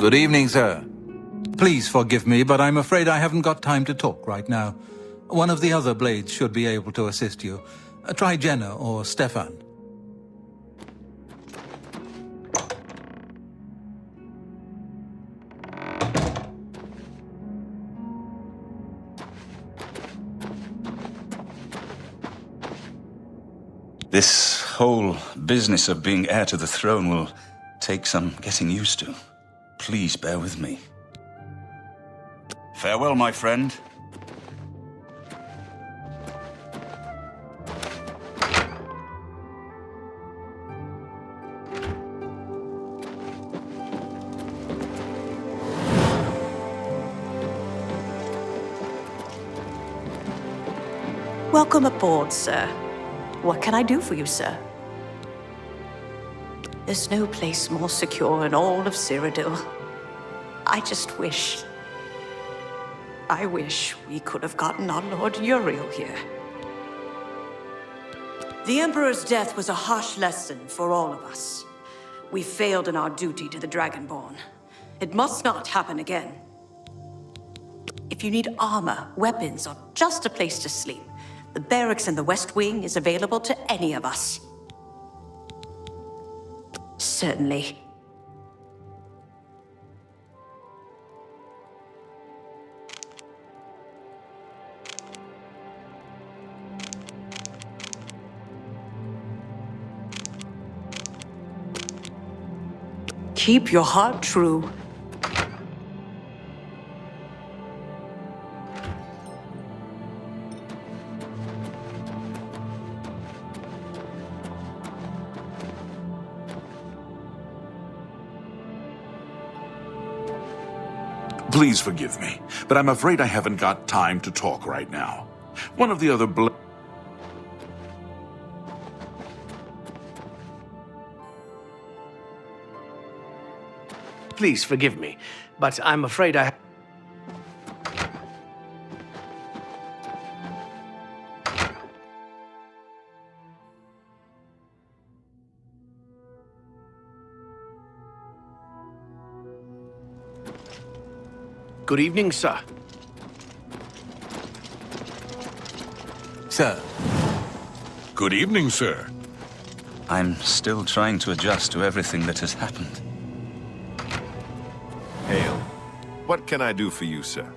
Good evening, sir. Please forgive me, but I'm afraid I haven't got time to talk right now. One of the other blades should be able to assist you. Try Jenna or Stefan. This whole business of being heir to the throne will take some getting used to. Please bear with me. Farewell, my friend. Welcome aboard, sir. What can I do for you, sir? There's no place more secure in all of Cyrodiil. I wish we could have gotten our Lord Uriel here. The Emperor's death was a harsh lesson for all of us. We failed in our duty to the Dragonborn. It must not happen again. If you need armor, weapons, or just a place to sleep, the barracks in the West Wing is available to any of us. Certainly. Keep your heart true. Please forgive me, but I'm afraid I haven't got time to talk right now. One of the other Please forgive me, but I'm afraid I... Good evening, sir. Sir. Good evening, sir. I'm still trying to adjust to everything that has happened. Hail. What can I do for you, sir?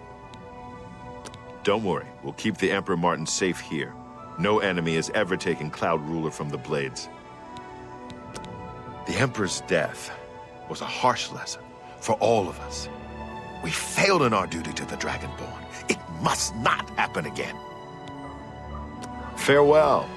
Don't worry, we'll keep the Emperor Martin safe here. No enemy has ever taken Cloud Ruler from the Blades. The Emperor's death was a harsh lesson for all of us. We failed in our duty to the Dragonborn. It must not happen again. Farewell.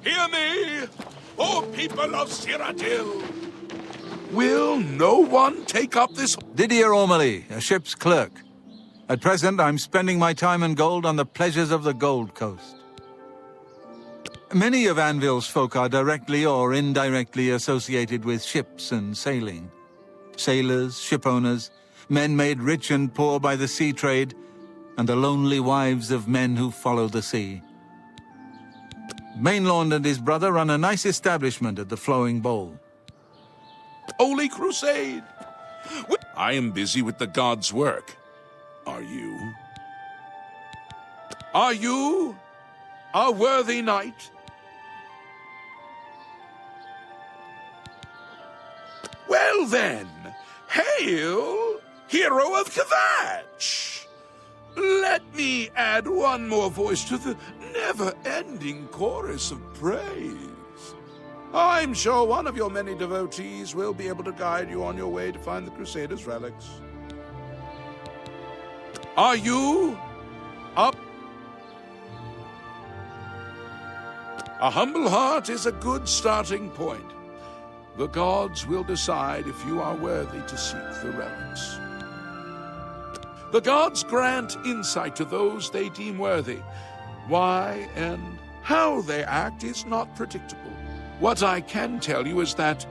Hear me, O people of Cyrodiil! Will no one take up this... Didier Ormely, a ship's clerk. At present, I'm spending my time and gold on the pleasures of the Gold Coast. Many of Anvil's folk are directly or indirectly associated with ships and sailing. Sailors, shipowners, men made rich and poor by the sea trade, and the lonely wives of men who follow the sea. Mainlord and his brother run a nice establishment at the Flowing Bowl. Holy Crusade! I am busy with the God's work. Are you? Are you a worthy knight? Well then, hail, hero of Kvatch! Let me add one more voice to the never-ending chorus of praise. I'm sure one of your many devotees will be able to guide you on your way to find the Crusaders' relics. Are you up? A humble heart is a good starting point. The gods will decide if you are worthy to seek the relics. The gods grant insight to those they deem worthy. Why and how they act is not predictable. What I can tell you is that,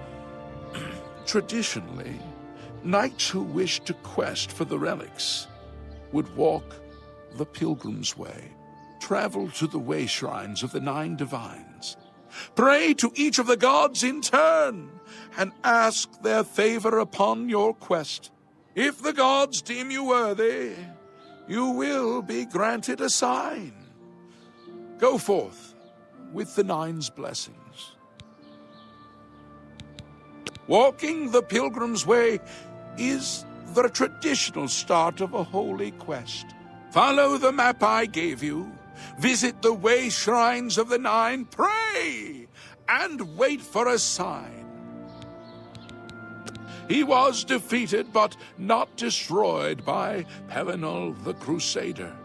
traditionally, knights who wish to quest for the relics would walk the pilgrim's way, travel to the way shrines of the 9 divines, pray to each of the gods in turn, and ask their favor upon your quest. If the gods deem you worthy, you will be granted a sign. Go forth with the 9's blessings. Walking the pilgrim's way is the traditional start of a holy quest. Follow the map I gave you, visit the way shrines of the 9, pray, and wait for a sign. He was defeated, but not destroyed by Pelinal the Crusader.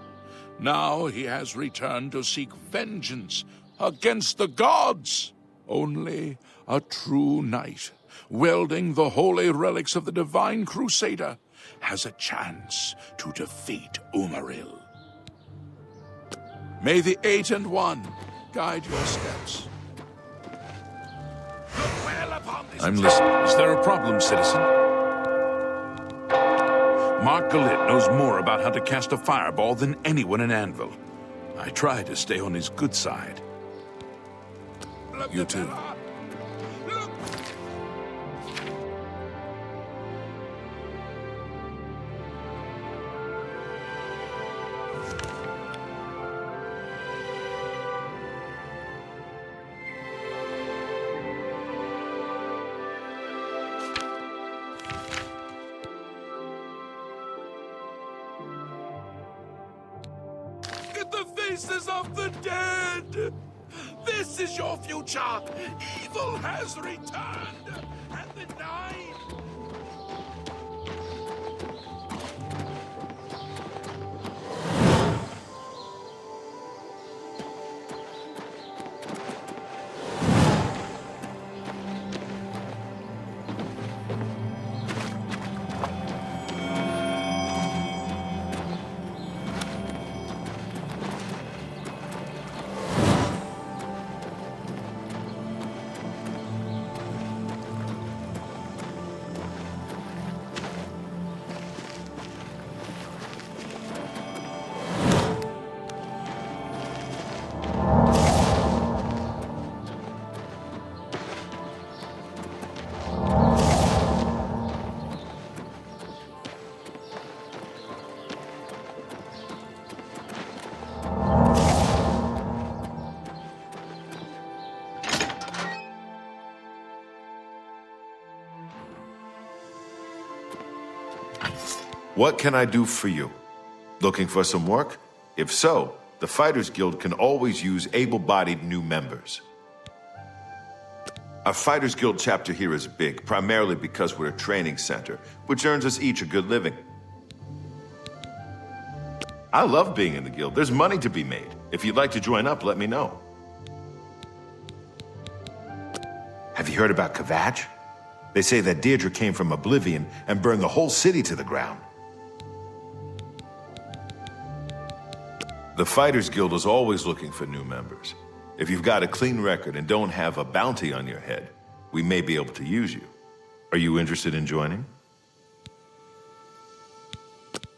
Now he has returned to seek vengeance against the gods. Only a true knight, wielding the holy relics of the divine Crusader, has a chance to defeat Umaril. May the 8 and 1 guide your steps. Look well upon this. I'm listening. Is there a problem, citizen? Mark Galit knows more about how to cast a fireball than anyone in Anvil. I try to stay on his good side. You too. At the faces of the dead! This is your future! Evil has returned! And the 9... What can I do for you? Looking for some work? If so, the Fighters Guild can always use able-bodied new members. Our Fighters Guild chapter here is big, primarily because we're a training center, which earns us each a good living. I love being in the guild. There's money to be made. If you'd like to join up, let me know. Have you heard about Kvatch? They say that Deirdre came from Oblivion and burned the whole city to the ground. The Fighters Guild is always looking for new members. If you've got a clean record and don't have a bounty on your head, we may be able to use you. Are you interested in joining?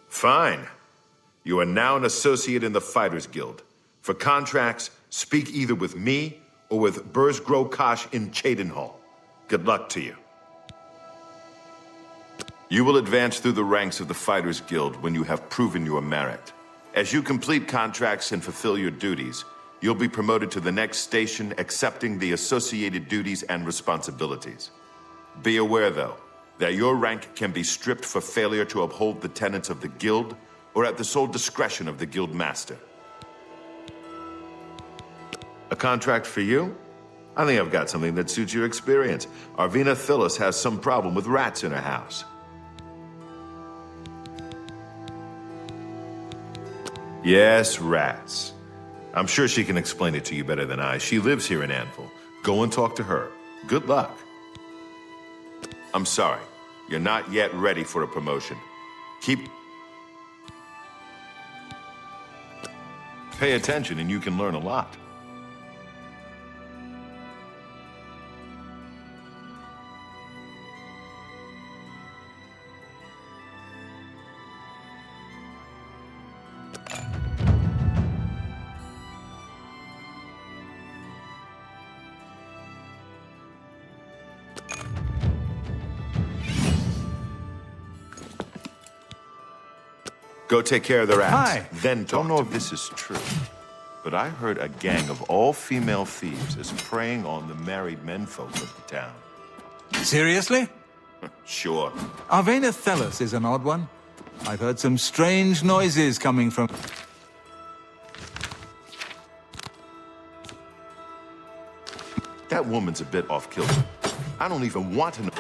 Fine. You are now an associate in the Fighters Guild. For contracts, speak either with me or with Burzgro Kosh in Cheydinhall. Good luck to you. You will advance through the ranks of the Fighters Guild when you have proven your merit. As you complete contracts and fulfill your duties, you'll be promoted to the next station, accepting the associated duties and responsibilities. Be aware, though, that your rank can be stripped for failure to uphold the tenets of the Guild or at the sole discretion of the Guild Master. A contract for you? I think I've got something that suits your experience. Arvina Phyllis has some problem with rats in her house. Yes, rats. I'm sure she can explain it to you better than I. She lives here in Anvil. Go and talk to her. Good luck. I'm sorry. You're not yet ready for a promotion. Pay attention and you can learn a lot. Go take care of the rats. Hi. Then talk. Don't know if this is true, but I heard a gang of all-female thieves is preying on the married menfolk of the town. Seriously? Sure. Arvina Thelis is an odd one. I've heard some strange noises coming from... That woman's a bit off-kilter. I don't even want to know.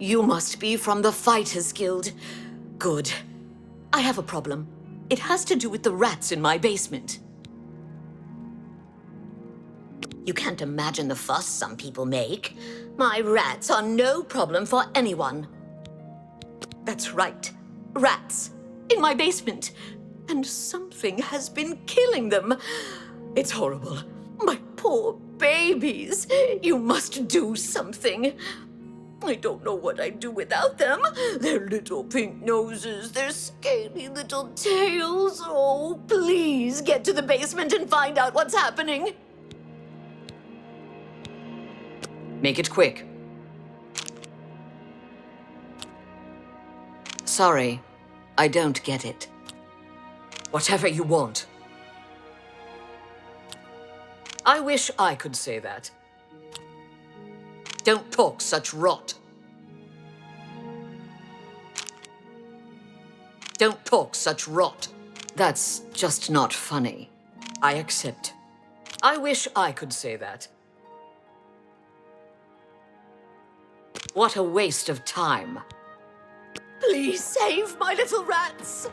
You must be from the Fighters Guild. Good. I have a problem. It has to do with the rats in my basement. You can't imagine the fuss some people make. My rats are no problem for anyone. That's right. Rats. In my basement. And something has been killing them. It's horrible. My poor babies. You must do something. I don't know what I'd do without them. Their little pink noses, their scaly little tails. Oh, please get to the basement and find out what's happening. Make it quick. Sorry, I don't get it. Whatever you want. I wish I could say that. Don't talk such rot. Don't talk such rot. That's just not funny. I accept. I wish I could say that. What a waste of time. Please save my little rats.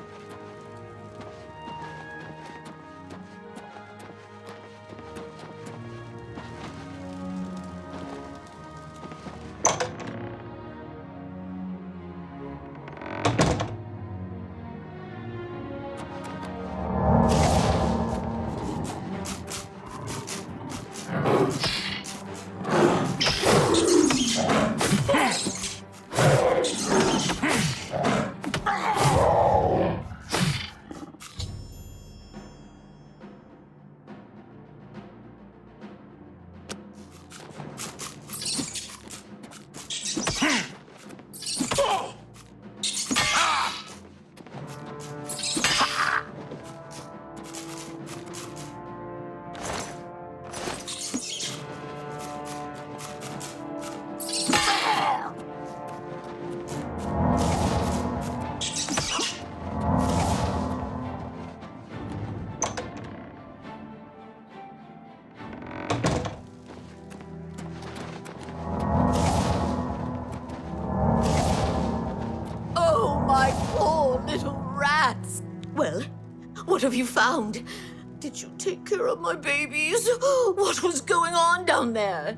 Well, what have you found? Did you take care of my babies? What was going on down there?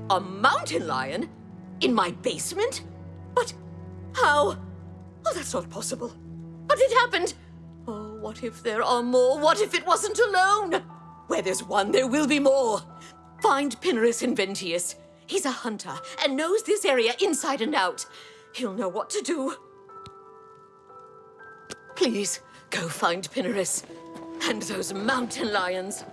A mountain lion? In my basement? But how? Oh, that's not possible. But it happened. Oh, what if there are more? What if it wasn't alone? Where there's one, there will be more. Find Pinnerus Inventius. He's a hunter and knows this area inside and out. He'll know what to do. Please, go find Pinnerus and those mountain lions.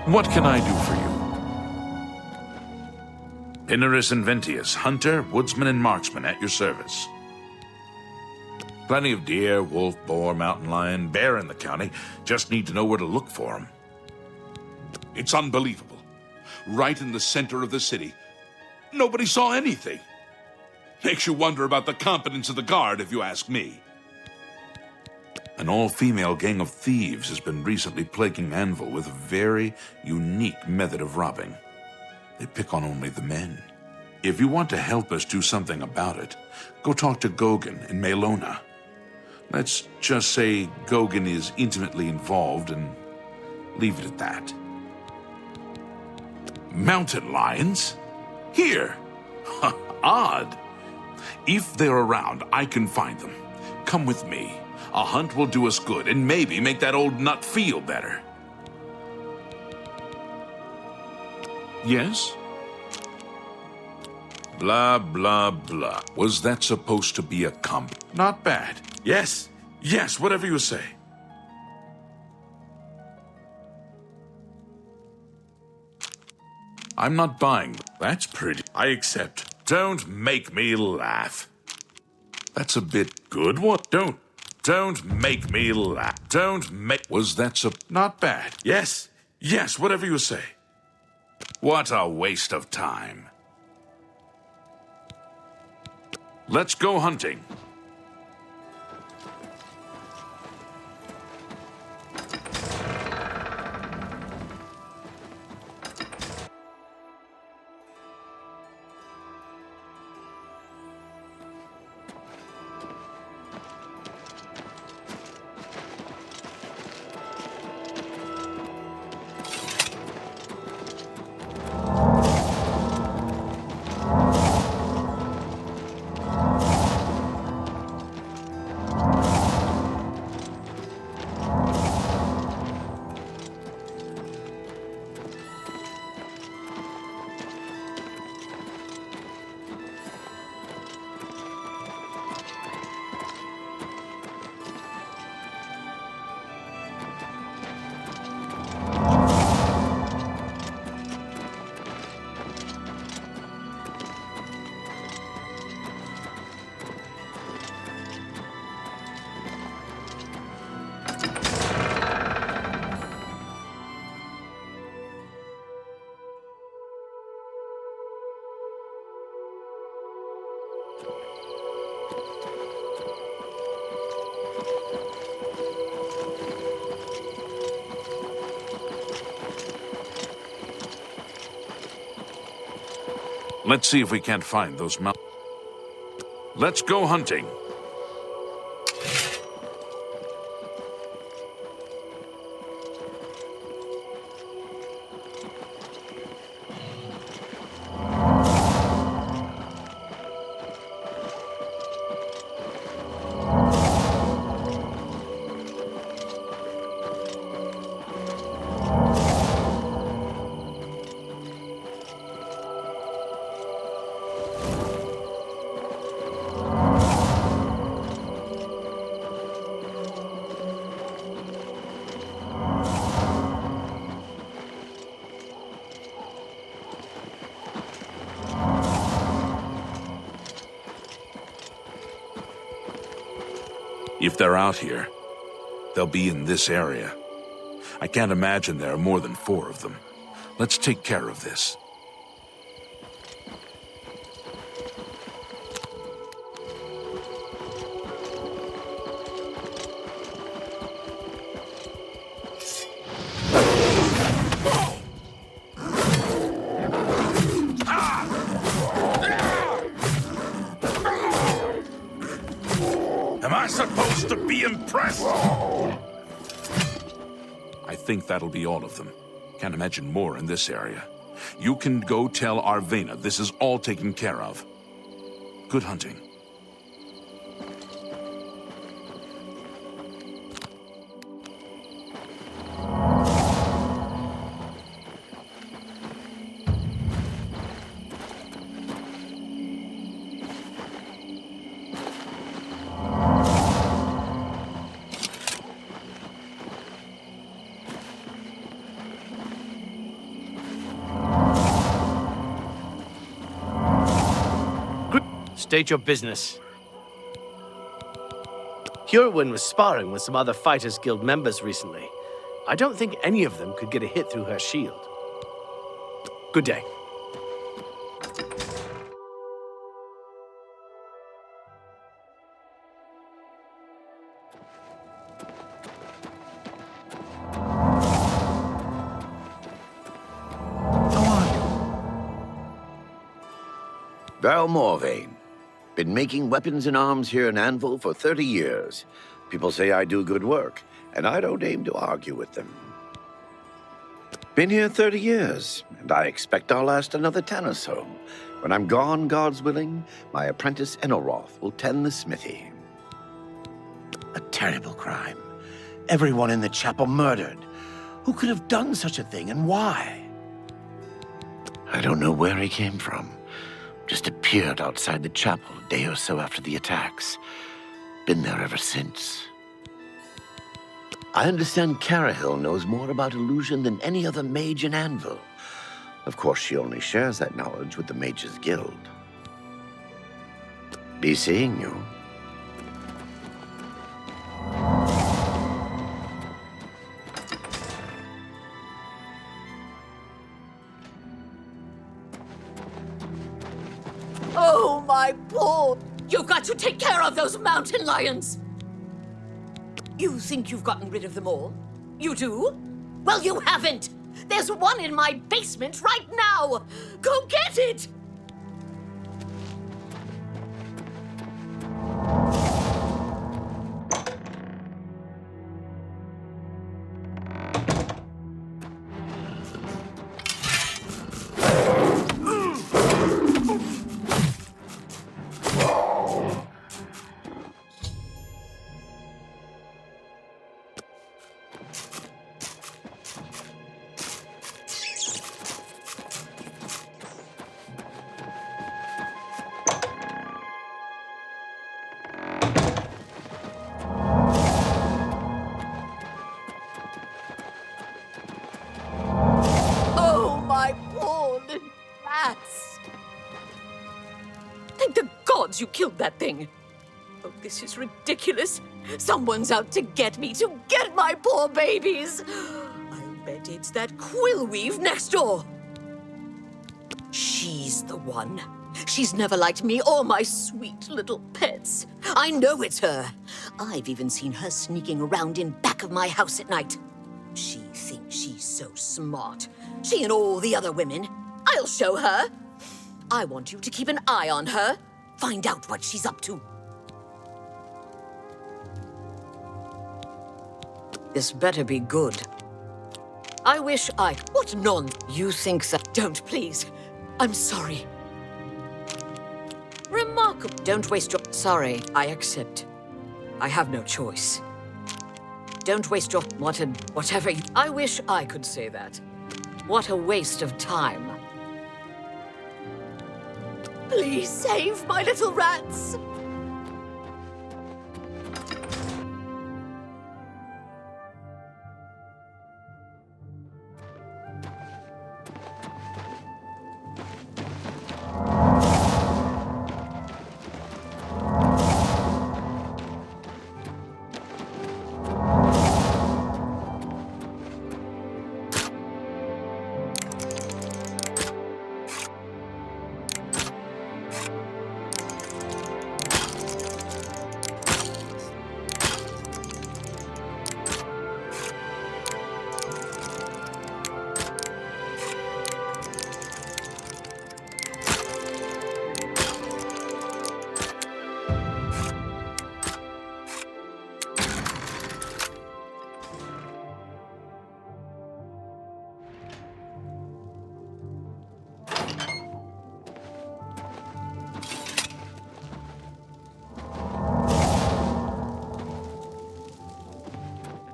What can I do for you? Pinnerus Inventius, hunter, woodsman, and marksman at your service. Plenty of deer, wolf, boar, mountain lion, bear in the county. Just need to know where to look for them. It's unbelievable. Right in the center of the city. Nobody saw anything. Makes you wonder about the competence of the guard, if you ask me. An all-female gang of thieves has been recently plaguing Anvil with a very unique method of robbing. They pick on only the men. If you want to help us do something about it, go talk to Gogan in Melona. Let's just say Gogan is intimately involved and leave it at that. Mountain lions? Here! Odd. If they're around, I can find them. Come with me. A hunt will do us good and maybe make that old nut feel better. Yes? Blah, blah, blah. Was that supposed to be a comp? Not bad. Yes, yes, whatever you say. I'm not buying. That's pretty. I accept. Don't make me laugh. That's a bit good. What? Don't make me laugh. Don't make... Was that so... Not bad. Yes, yes, whatever you say. What a waste of time. Let's go hunting. Let's see if we can't find those mountains. Let's go hunting. If they're out here, They'll be in this area. I can't imagine there are more than 4 of them. Let's take care of this. Am I supposed to be impressed? I think that'll be all of them. Can't imagine more in this area. You can go tell Arvena this is all taken care of. Good hunting. State your business. Hurwin was sparring with some other Fighters Guild members recently. I don't think any of them could get a hit through her shield. Good day. Val Morvain. Been making weapons and arms here in Anvil for 30 years. People say I do good work, and I don't aim to argue with them. Been here 30 years, and I expect I'll last another 10 or so. When I'm gone, God's willing, my apprentice Enelroth will tend the smithy. A terrible crime. Everyone in the chapel murdered. Who could have done such a thing, and why? I don't know where he came from. Just appeared outside the chapel a day or so after the attacks. Been there ever since. I understand Carahill knows more about illusion than any other mage in Anvil. Of course, she only shares that knowledge with the Mages Guild. Be seeing you. Oh, my poor! You've got to take care of those mountain lions! You think you've gotten rid of them all? You do? Well, you haven't! There's one in my basement right now! Go get it! Thank the gods you killed that thing! Oh, this is ridiculous. Someone's out to get me, to get my poor babies! I'll bet it's that Quillweave next door! She's the one. She's never liked me or my sweet little pets. I know it's her. I've even seen her sneaking around in back of my house at night. She thinks she's so smart. She and all the other women. I'll show her. I want you to keep an eye on her. Find out what she's up to. This better be good. I wish I... What you think that... Don't, please. I'm sorry. Remarkable. Don't waste your... Sorry, I accept. I have no choice. Don't waste your... Whatever you... I wish I could say that. What a waste of time. Please save my little rats!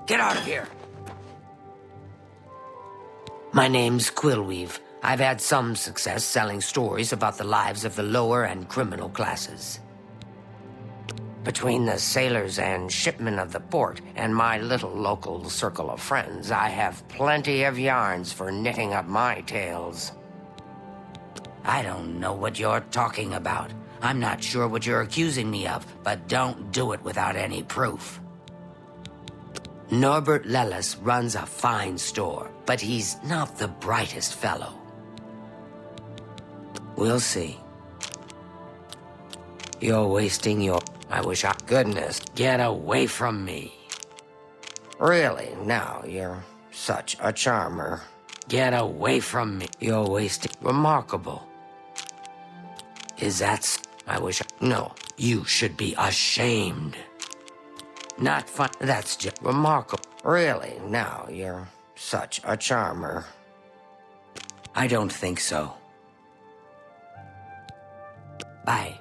Get out of here! My name's Quillweave. I've had some success selling stories about the lives of the lower and criminal classes. Between the sailors and shipmen of the port and my little local circle of friends, I have plenty of yarns for knitting up my tales. I don't know what you're talking about. I'm not sure what you're accusing me of, but don't do it without any proof. Norbert Lellis runs a fine store, but he's not the brightest fellow. We'll see. You're wasting your... I wish I... Goodness, get away from me. Really, now you're such a charmer. Get away from me. You're wasting... Remarkable. Is that... I wish I... No, you should be ashamed. Not fun. That's just remarkable. Really, now you're such a charmer. I don't think so. Bye.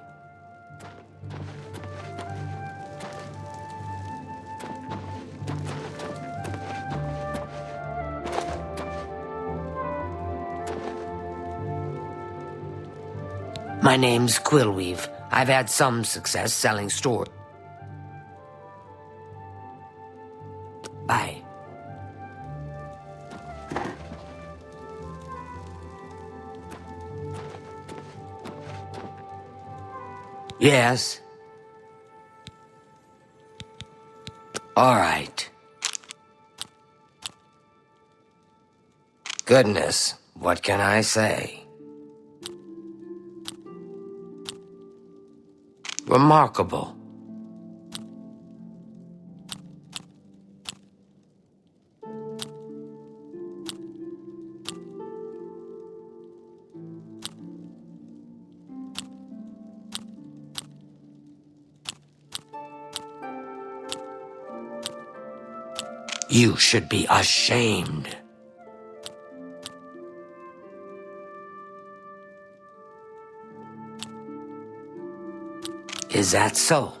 My name's Quillweave. I've had some success selling stories. Bye. Yes. All right. Goodness, what can I say? Remarkable. You should be ashamed. Is that so?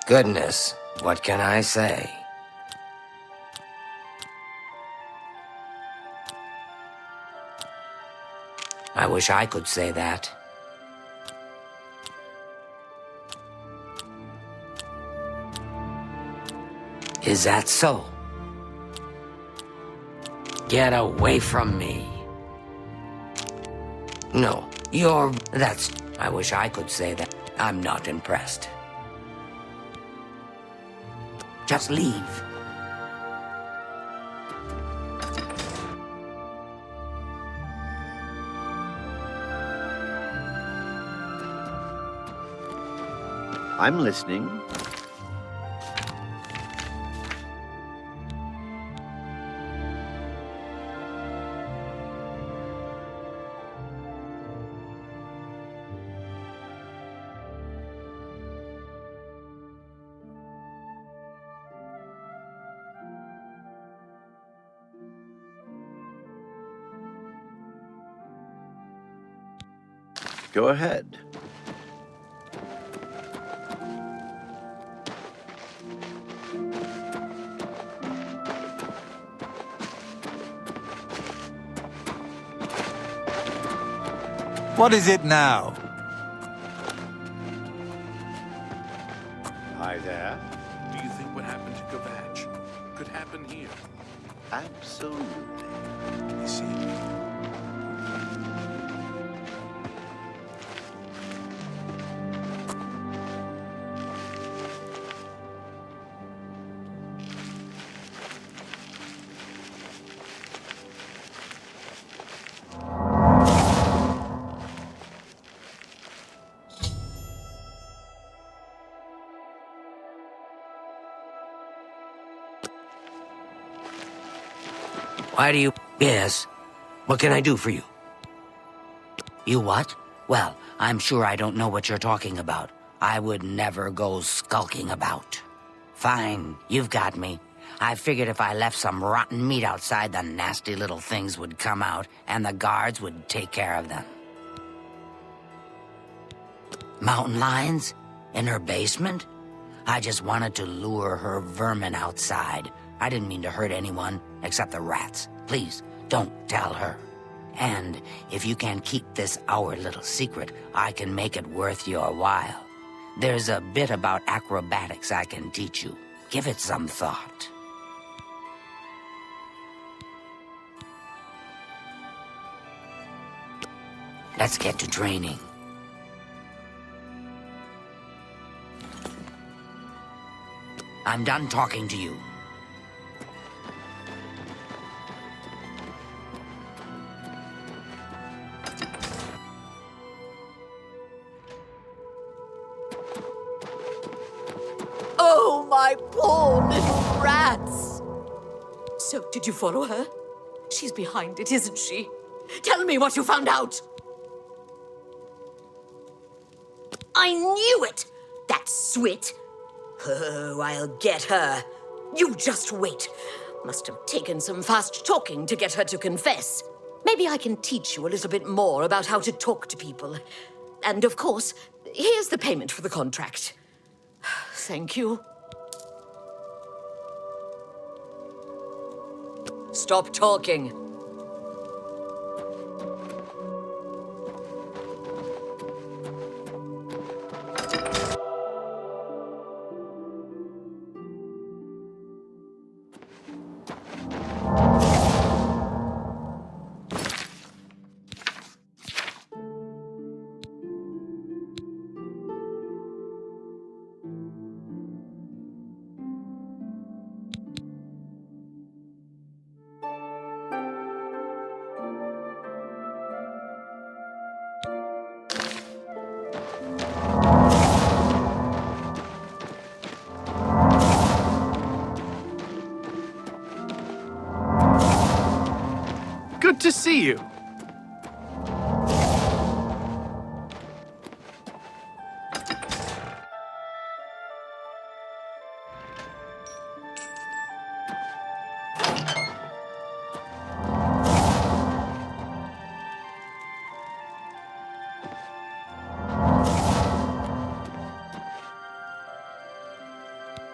Goodness, what can I say? I wish I could say that. Is that so? Get away from me. No, that's... I wish I could say that. I'm not impressed. Just leave. I'm listening. Go ahead. What is it now? Hi there. Do you think what happened to Gavatch could happen here? Absolutely. You see? Why do you... Yes. What can I do for you? You what? Well, I'm sure I don't know what you're talking about. I would never go skulking about. Fine, you've got me. I figured if I left some rotten meat outside, the nasty little things would come out, and the guards would take care of them. Mountain lions? In her basement? I just wanted to lure her vermin outside. I didn't mean to hurt anyone, except the rats. Please, don't tell her. And if you can keep this our little secret, I can make it worth your while. There's a bit about acrobatics I can teach you. Give it some thought. Let's get to training. I'm done talking to you. Oh, my poor little rats! So, did you follow her? She's behind it, isn't she? Tell me what you found out! I knew it! That swit! Oh, I'll get her. You just wait. Must have taken some fast talking to get her to confess. Maybe I can teach you a little bit more about how to talk to people. And of course, here's the payment for the contract. Thank you. Stop talking. Good to see you.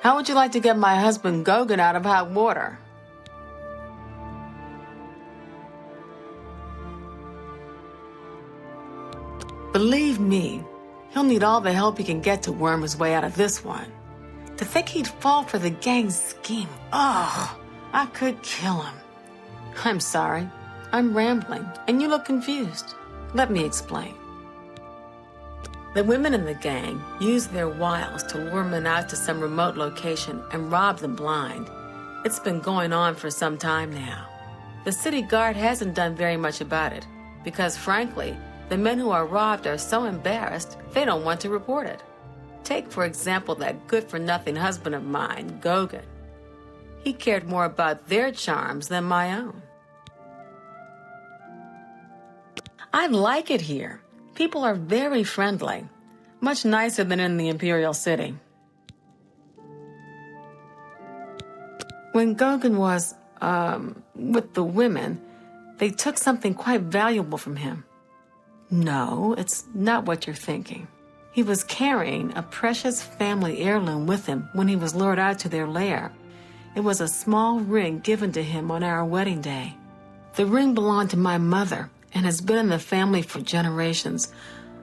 How would you like to get my husband Gogan out of hot water? Believe me, he'll need all the help he can get to worm his way out of this one. To think he'd fall for the gang's scheme. Oh, I could kill him. I'm sorry. I'm rambling, and you look confused. Let me explain. The women in the gang use their wiles to lure men out to some remote location and rob them blind. It's been going on for some time now. The city guard hasn't done very much about it, because frankly, the men who are robbed are so embarrassed, they don't want to report it. Take, for example, that good-for-nothing husband of mine, Gogan. He cared more about their charms than my own. I like it here. People are very friendly, much nicer than in the Imperial City. When Gogan was, with the women, they took something quite valuable from him. No, it's not what you're thinking. He was carrying a precious family heirloom with him when he was lured out to their lair. It was a small ring given to him on our wedding day. The ring belonged to my mother and has been in the family for generations.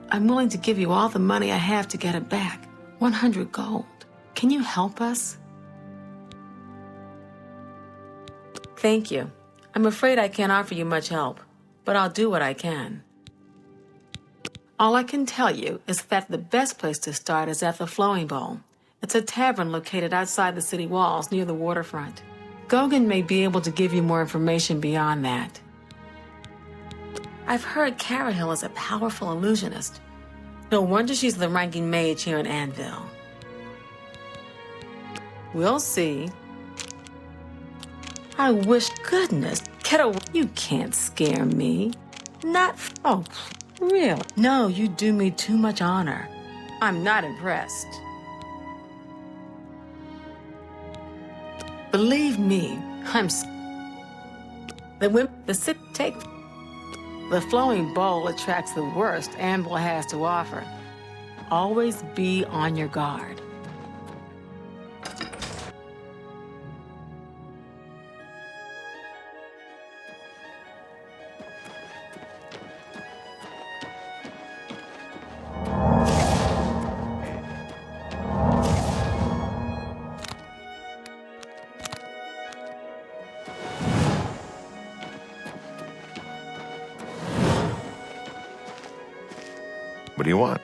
I'm willing to give you all the money I have to get it back. 100 gold. Can you help us? Thank you. I'm afraid I can't offer you much help, but I'll do what I can. All I can tell you is that the best place to start is at the Flowing Bowl. It's a tavern located outside the city walls near the waterfront. Gogan may be able to give you more information beyond that. I've heard Carahill is a powerful illusionist. No wonder she's the ranking mage here in Anvil. We'll see. I wish goodness, get away. You can't scare me. Not, oh, really? No, you do me too much honor. I'm not impressed. Believe me, the flowing bowl attracts the worst Anvil has to offer. Always be on your guard. What do you want?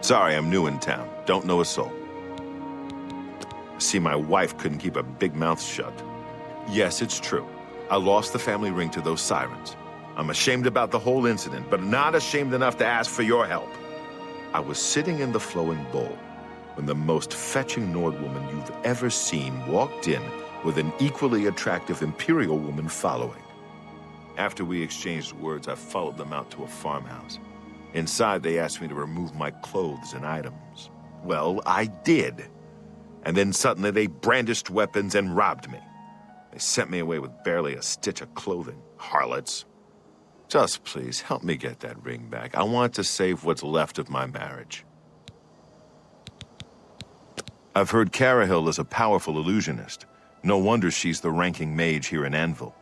Sorry, I'm new in town. Don't know a soul. See, my wife couldn't keep a big mouth shut. Yes, it's true. I lost the family ring to those sirens. I'm ashamed about the whole incident, but not ashamed enough to ask for your help. I was sitting in the flowing bowl when the most fetching Nord woman you've ever seen walked in with an equally attractive Imperial woman following. After we exchanged words, I followed them out to a farmhouse. Inside, they asked me to remove my clothes and items. Well, I did. And then suddenly they brandished weapons and robbed me. They sent me away with barely a stitch of clothing. Harlots. Just please, help me get that ring back. I want to save what's left of my marriage. I've heard Carahill is a powerful illusionist. No wonder she's the ranking mage here in Anvil.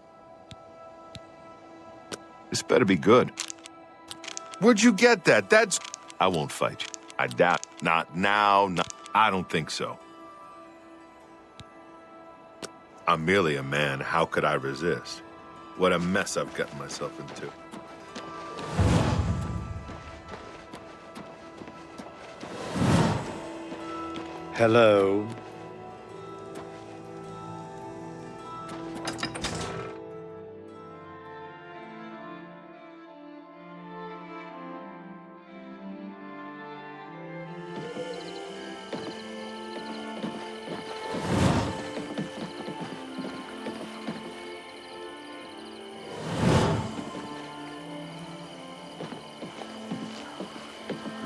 This better be good. Where'd you get that? I won't fight you. I doubt. Not now. I don't think so. I'm merely a man. How could I resist? What a mess I've gotten myself into. Hello.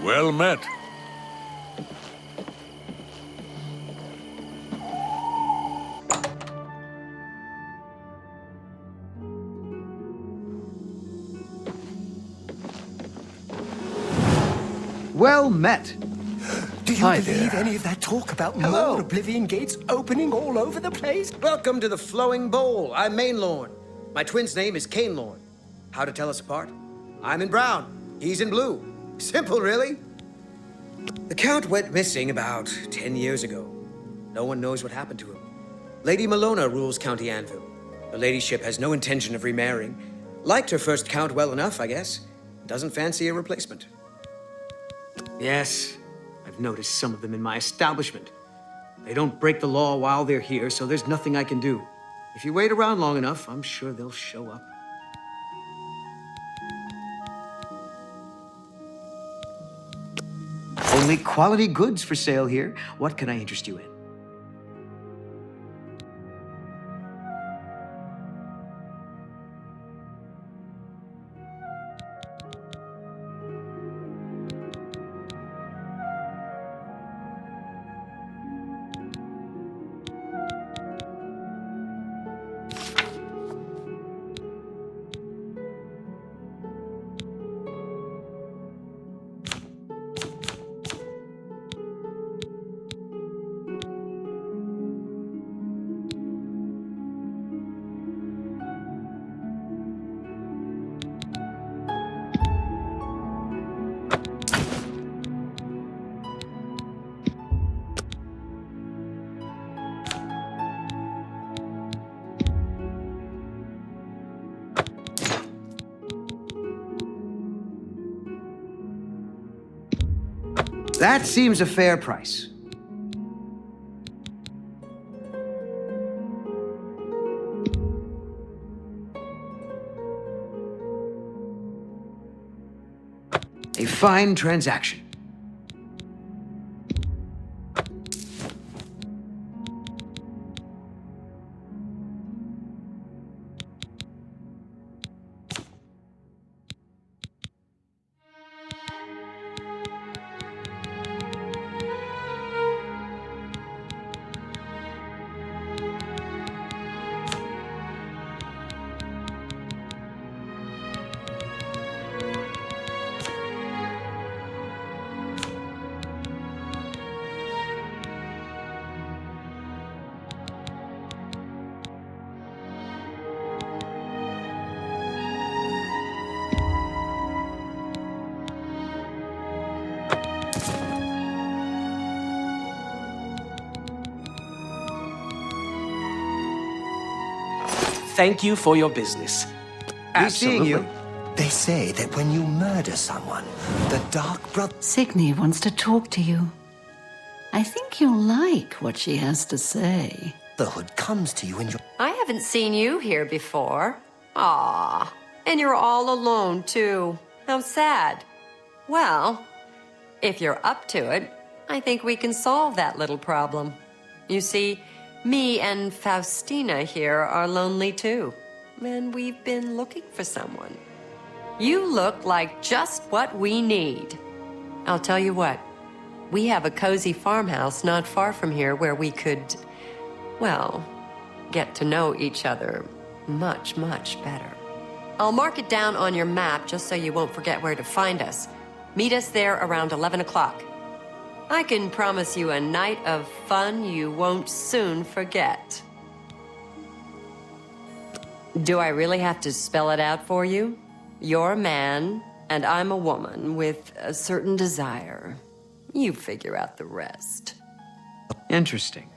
Well met. Well met. Do you believe any of that talk about more Oblivion gates opening all over the place? Welcome to the Flowing Bowl. I'm Mainlorn. My twin's name is Cainlorn. How to tell us apart? I'm in brown. He's in blue. Simple, really. The Count went missing about 10 years ago. No one knows what happened to him. Lady Malona rules County Anvil. Her ladyship has no intention of remarrying. Liked her first Count well enough, I guess. Doesn't fancy a replacement. Yes, I've noticed some of them in my establishment. They don't break the law while they're here, so there's nothing I can do. If you wait around long enough, I'm sure they'll show up. Only quality goods for sale here. What can I interest you in? That seems a fair price. A fine transaction. thank you for your business. Be seeing you. They say that when you murder someone, the Dark Brother... Signy wants to talk to you. I think you'll like what she has to say. Brotherhood comes to you in your... I haven't seen you here before. Ah, and you're all alone, too. How sad. Well, if you're up to it, I think we can solve that little problem. You see, me and Faustina here are lonely, too. And we've been looking for someone. You look like just what we need. I'll tell you what. We have a cozy farmhouse not far from here where we could, well, get to know each other much, much better. I'll mark it down on your map just so you won't forget where to find us. Meet us there around 11 o'clock. I can promise you a night of fun you won't soon forget. Do I really have to spell it out for you? You're a man, and I'm a woman with a certain desire. You figure out the rest. Interesting.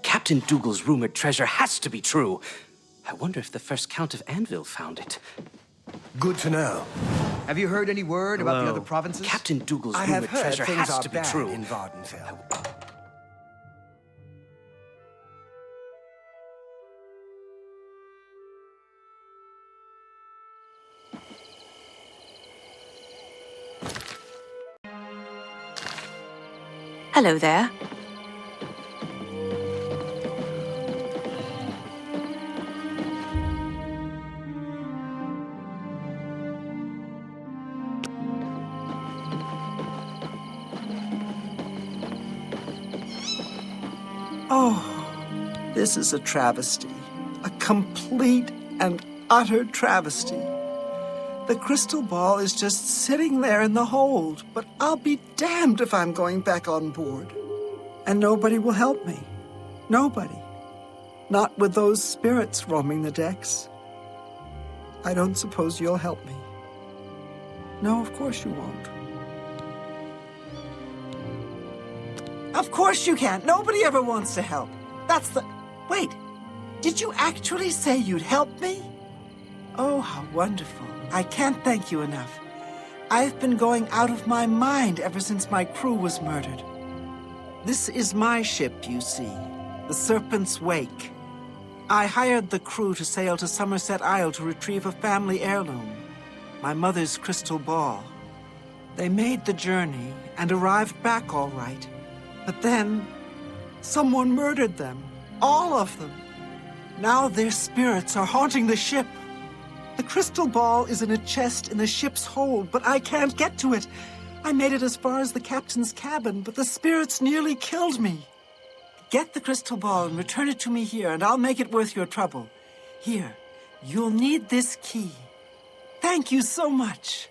Captain Dougal's rumored treasure has to be true. I wonder if the first Count of Anvil found it. Good to know. Have you heard any word about the other provinces? Captain Dougal's I have rumored heard treasure things has are to be bad true. in Vardenfell. Hello there. Oh, this is a travesty. A complete and utter travesty. The crystal ball is just sitting there in the hold, but I'll be damned if I'm going back on board. And nobody will help me. Nobody. Not with those spirits roaming the decks. I don't suppose you'll help me. No, of course you won't. Of course you can't. Nobody ever wants to help. That's the... Wait, did you actually say you'd help me? Oh, how wonderful. I can't thank you enough. I've been going out of my mind ever since my crew was murdered. This is my ship, you see, the Serpent's Wake. I hired the crew to sail to Somerset Isle to retrieve a family heirloom, my mother's crystal ball. They made the journey and arrived back all right. But then, someone murdered them. All of them. Now their spirits are haunting the ship. The crystal ball is in a chest in the ship's hold, but I can't get to it. I made it as far as the captain's cabin, but the spirits nearly killed me. Get the crystal ball and return it to me here, and I'll make it worth your trouble. Here, you'll need this key. Thank you so much.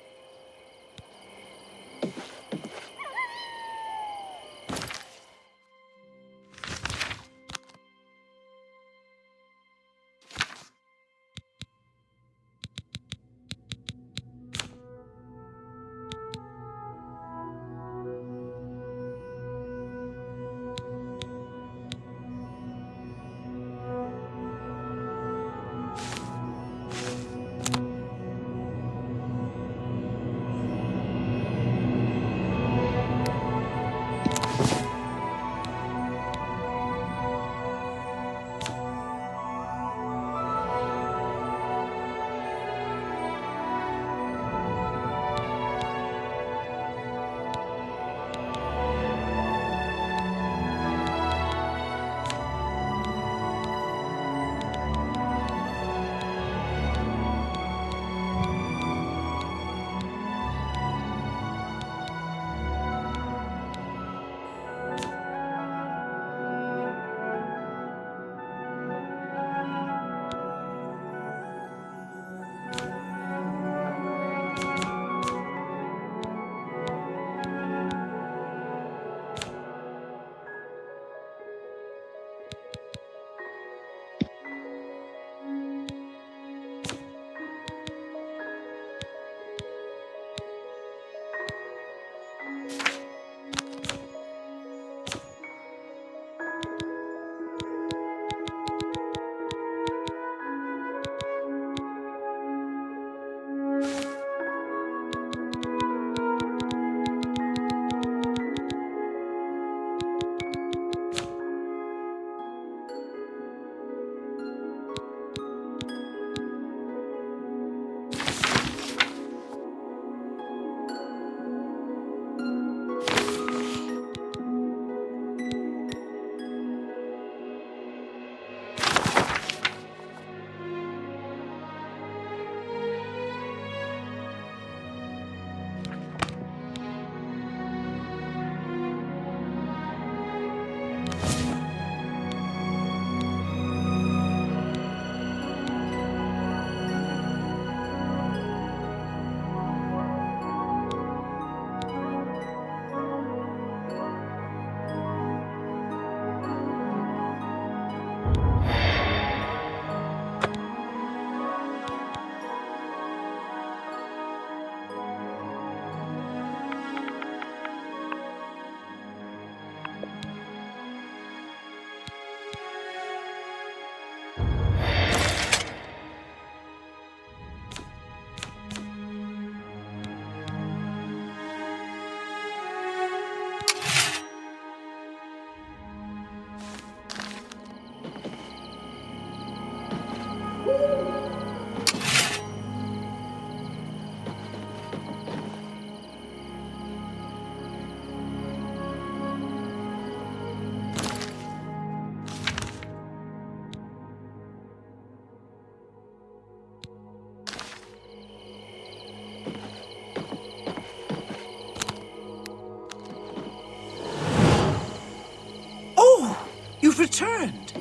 returned.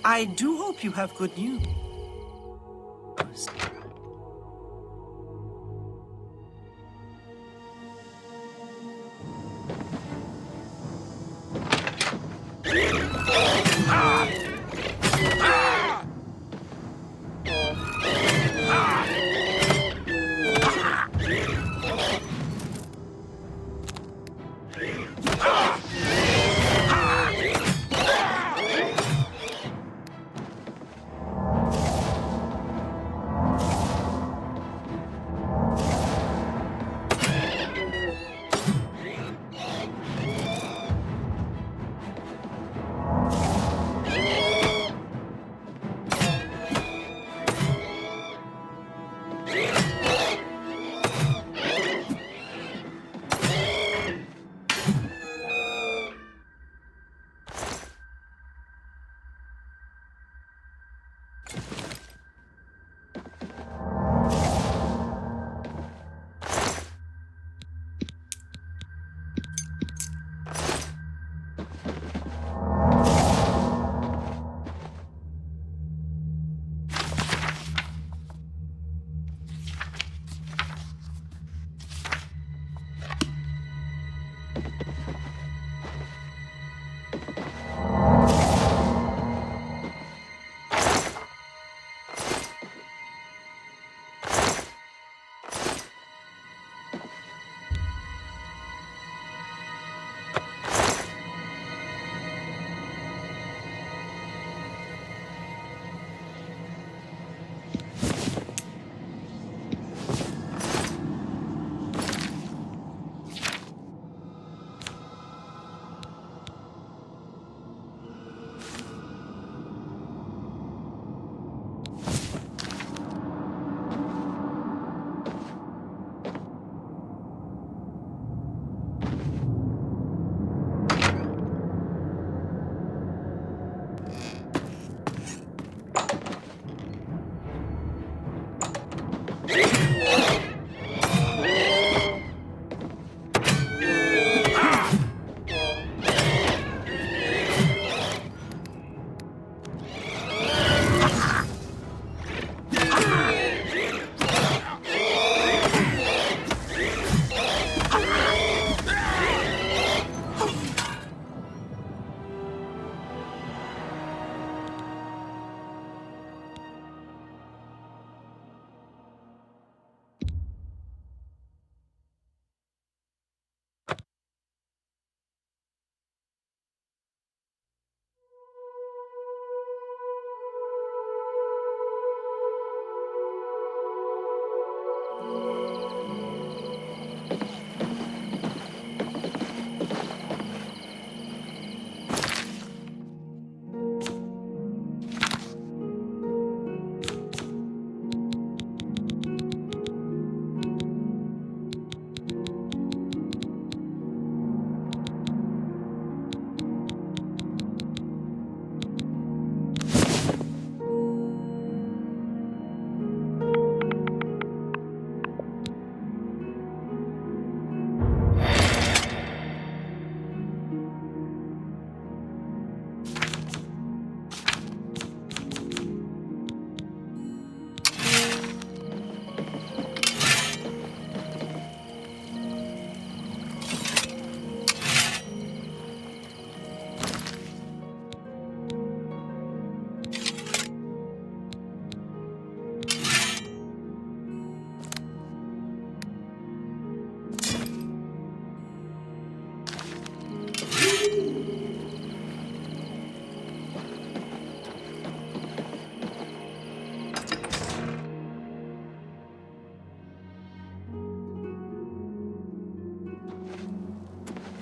I do hope you have good news.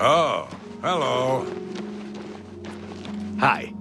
Oh, hello. Hi.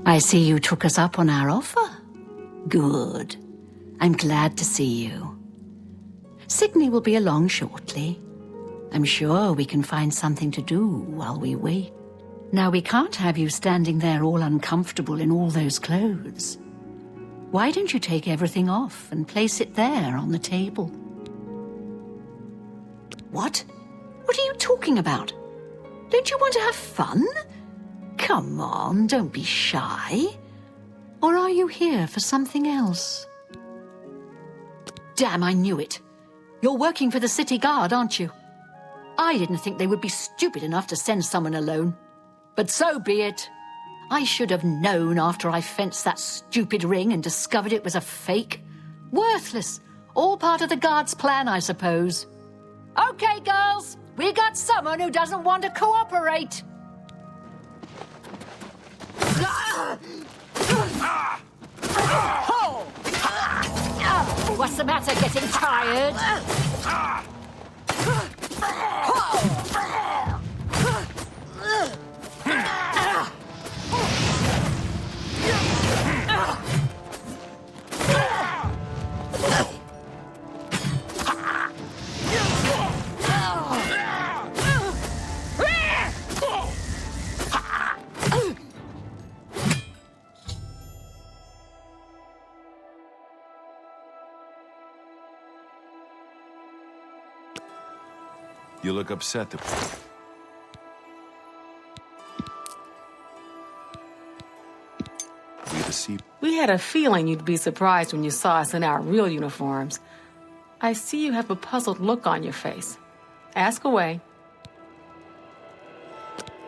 I see you took us up on our offer. Good. I'm glad to see you. Sydney will be along shortly. I'm sure we can find something to do while we wait. Now, we can't have you standing there all uncomfortable in all those clothes. Why don't you take everything off and place it there on the table? What? What are you talking about? Don't you want to have fun? Come on, don't be shy. Or are you here for something else? Damn, I knew it. You're working for the city guard, aren't you? I didn't think they would be stupid enough to send someone alone. But so be it. I should have known after I fenced that stupid ring and discovered it was a fake. Worthless. All part of the guard's plan, I suppose. Okay, girls. We got someone who doesn't want to cooperate. What's the matter? Getting tired? You look upset. We had a feeling you'd be surprised when you saw us in our real uniforms. I see you have a puzzled look on your face. Ask away.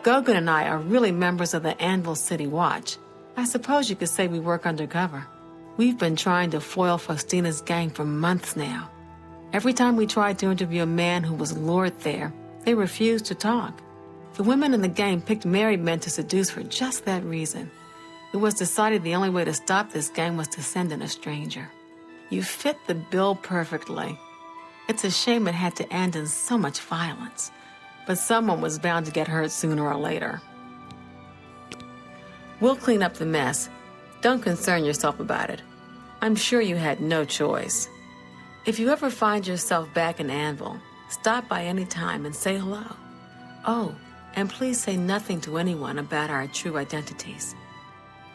Gogan and I are really members of the Anvil City Watch. I suppose you could say we work undercover. We've been trying to foil Faustina's gang for months now. Every time we tried to interview a man who was lured there, they refused to talk. The women in the gang picked married men to seduce for just that reason. It was decided the only way to stop this gang was to send in a stranger. You fit the bill perfectly. It's a shame it had to end in so much violence. But someone was bound to get hurt sooner or later. We'll clean up the mess. Don't concern yourself about it. I'm sure you had no choice. If you ever find yourself back in Anvil, stop by any time and say hello. Oh, and please say nothing to anyone about our true identities.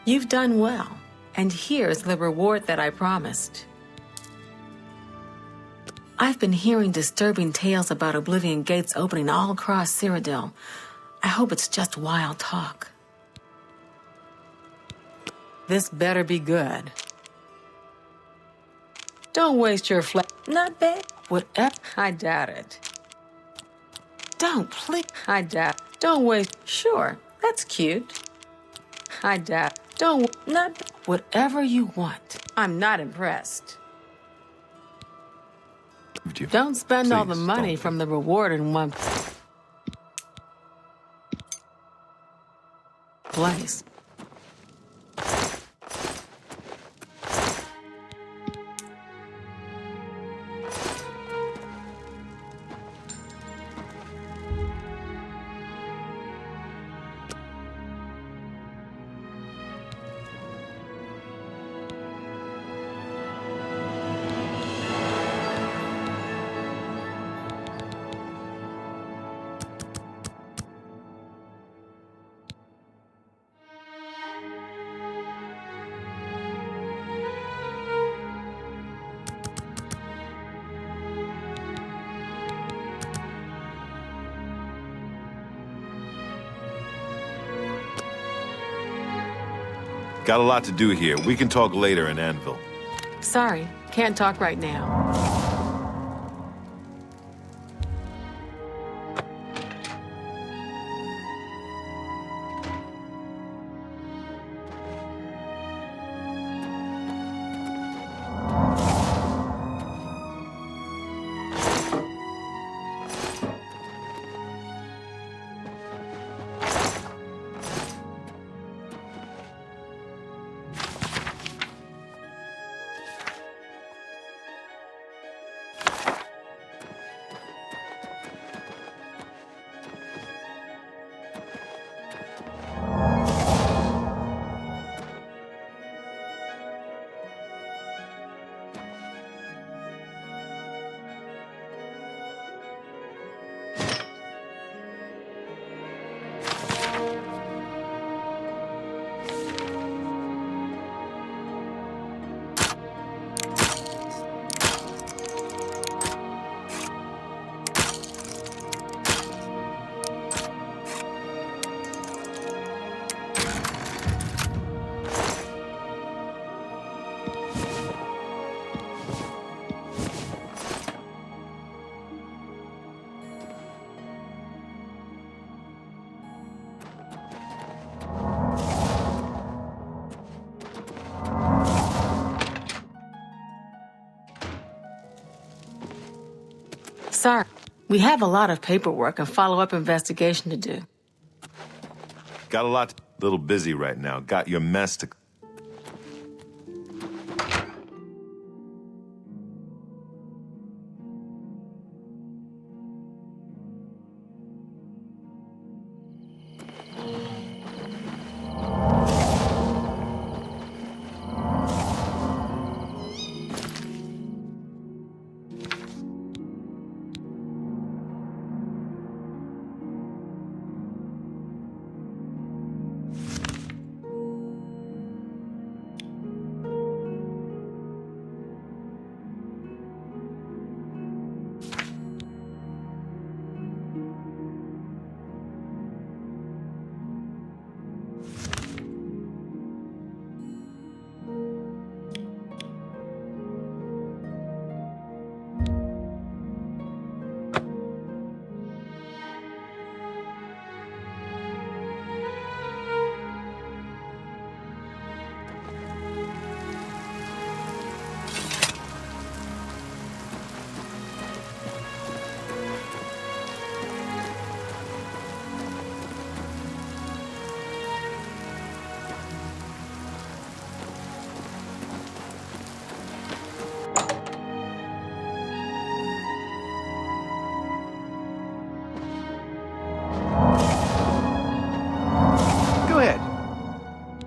You've done well, and here's the reward that I promised. I've been hearing disturbing tales about Oblivion gates opening all across Cyrodiil. I hope it's just wild talk. This better be good. Don't waste your Not bad. Whatever. I doubt it. Don't, please. I doubt. Don't waste. Sure, that's cute. I doubt. Don't. Not. Whatever you want. I'm not impressed. Don't spend all the money from the reward in one place. Got a lot to do here. We can talk later in Anvil. Sorry, can't talk right now. Sorry. We have a lot of paperwork and follow-up investigation to do. Got a lot. Little busy right now. Got your mess to...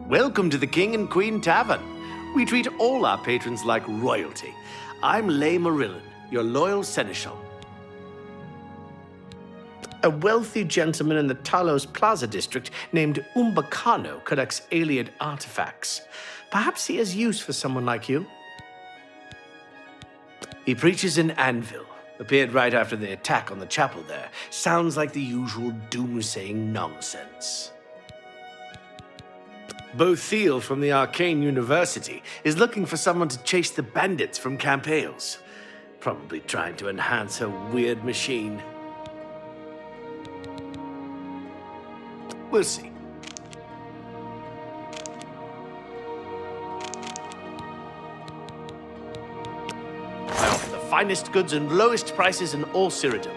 Welcome to the King and Queen Tavern. We treat all our patrons like royalty. I'm Lay Marillin, your loyal seneschal. A wealthy gentleman in the Talos Plaza district named Umbacano collects alien artifacts. Perhaps he has use for someone like you. He preaches in Anvil. Appeared right after the attack on the chapel there. Sounds like the usual doomsaying nonsense. Bo Thiel from the Arcane University is looking for someone to chase the bandits from Camp Hales. Probably trying to enhance her weird machine. We'll see. I offer the finest goods and lowest prices in all Cyrodiil.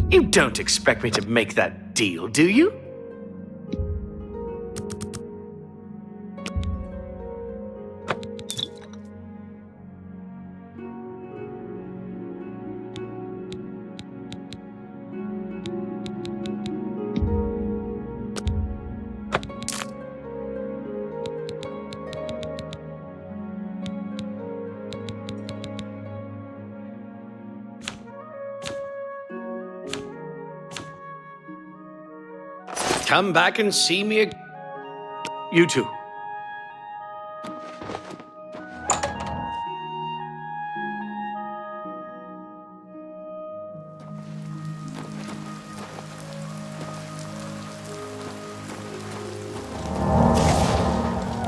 You don't expect me to make that deal, do you? Come back and see me again. You too.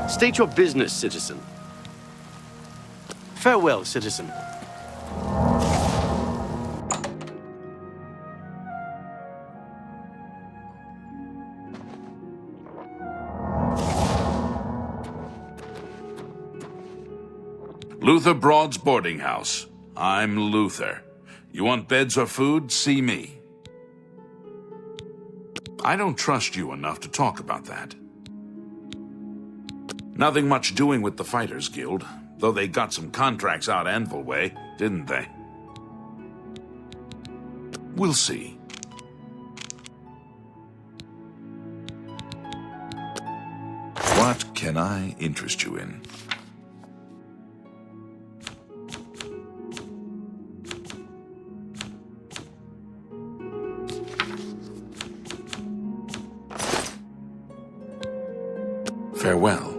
State your business, citizen. Farewell, citizen. Luther Broad's boarding house. I'm Luther. You want beds or food? See me. I don't trust you enough to talk about that. Nothing much doing with the Fighters Guild, though they got some contracts out Anvil way, didn't they? We'll see. What can I interest you in? Farewell.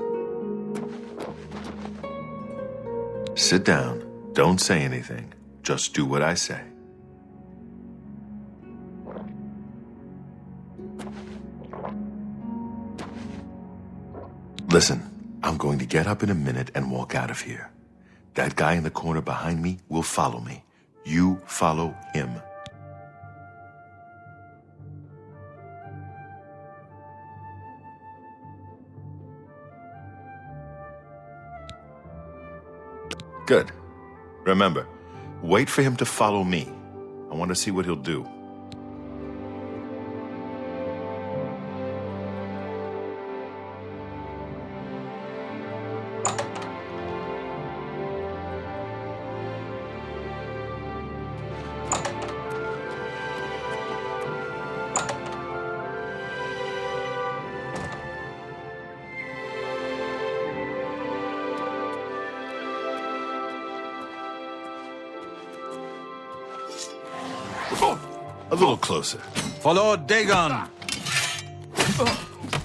Sit down. Don't say anything. Just do what I say. Listen, I'm going to get up in a minute and walk out of here. That guy in the corner behind me will follow me. You follow him. Good. Remember, wait for him to follow me. I want to see what he'll do. A little closer. For Lord Dagon!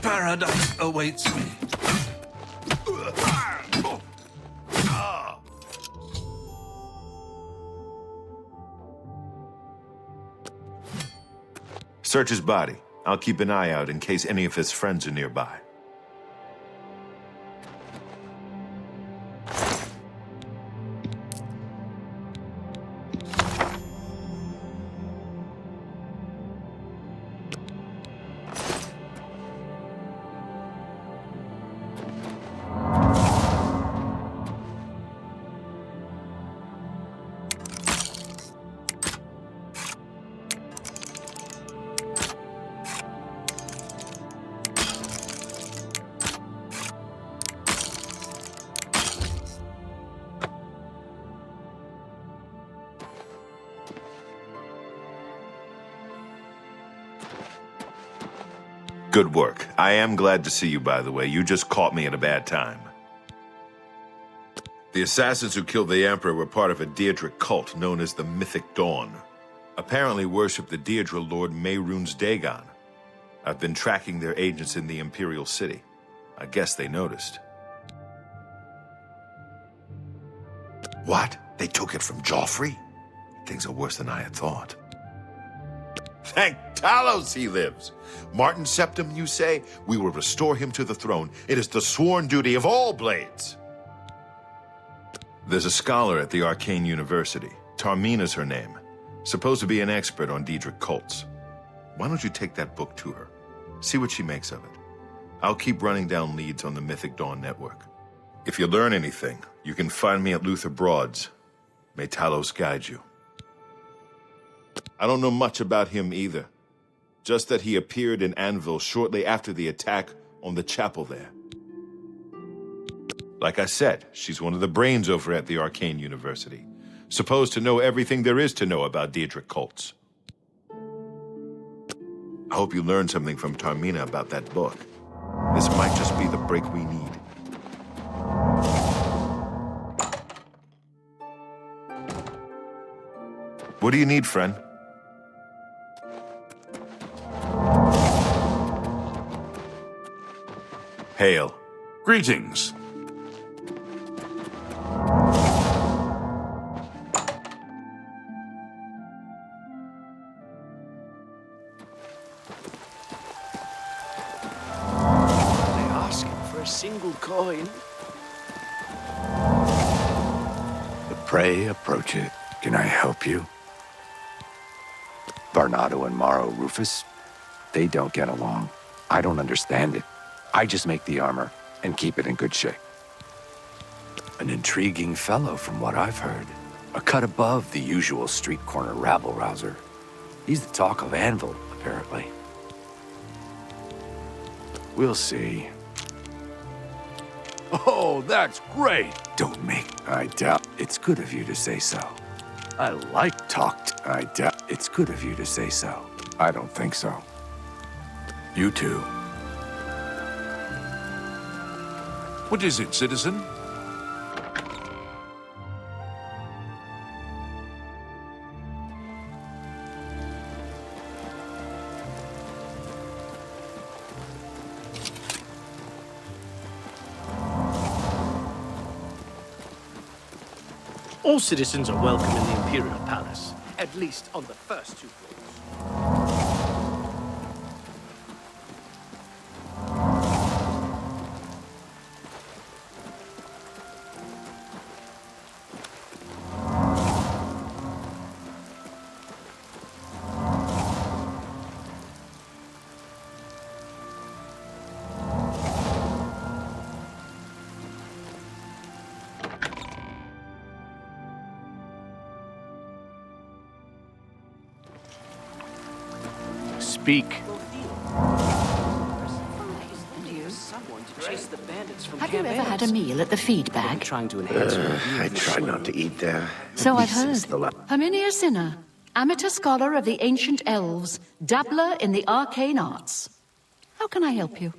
Paradise awaits me. Search his body. I'll keep an eye out in case any of his friends are nearby. Good work. I am glad to see you, by the way. You just caught me at a bad time. The assassins who killed the Emperor were part of a Deirdre cult known as the Mythic Dawn. Apparently worship the Deirdre Lord Mehrunes Dagon. I've been tracking their agents in the Imperial City. I guess they noticed. What? They took it from Joffrey? Things are worse than I had thought. Thank Talos he lives. Martin Septim, you say? We will restore him to the throne. It is the sworn duty of all blades. There's a scholar at the Arcane University. Tarmina's her name. Supposed to be an expert on Daedric cults. Why don't you take that book to her? See what she makes of it. I'll keep running down leads on the Mythic Dawn network. If you learn anything, you can find me at Luther Broad's. May Talos guide you. I don't know much about him either. Just that he appeared in Anvil shortly after the attack on the chapel there. Like I said, she's one of the brains over at the Arcane University. Supposed to know everything there is to know about Daedric cults. I hope you learned something from Tarmina about that book. This might just be the break we need. What do you need, friend? Hail. Greetings. They asking for a single coin. The prey approach it. Can I help you? Barnado and Maro Rufus, they don't get along. I don't understand it. I just make the armor and keep it in good shape. An intriguing fellow from what I've heard. A cut above the usual street corner rabble-rouser. He's the talk of Anvil, apparently. We'll see. Oh, that's great! Don't make... I doubt it's good of you to say so. I like talked. I doubt it's good of you to say so. I don't think so. You too. What is it, citizen? All citizens are welcome in the Imperial Palace, at least on the first 2 floors. Speak. Have you ever had a meal at the feed bag? I try not to eat there. So I've This heard. is the Herminia Sinner, amateur scholar of the ancient elves, dabbler in the arcane arts. How can I help you?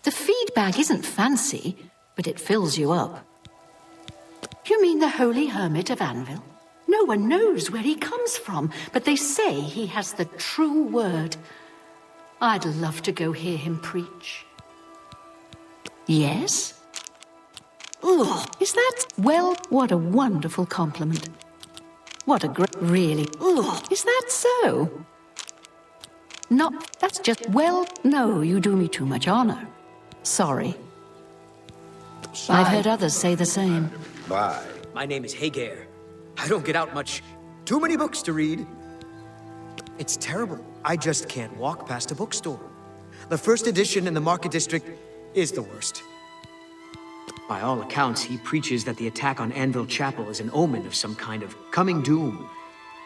The feed bag isn't fancy, but it fills you up. You mean the Holy Hermit of Anvil? No one knows where he comes from, but they say he has the true word. I'd love to go hear him preach. Yes? Ugh, is that... Well, what a wonderful compliment. What a great... Really? Ugh, is that so? No, that's just... Well, no, you do me too much honor. Sorry. I've heard others say the same. Bye. My name is Hagar. I don't get out much. Too many books to read. It's terrible. I just can't walk past a bookstore. The first edition in the Market District is the worst. By all accounts, he preaches that the attack on Anvil Chapel is an omen of some kind of coming doom.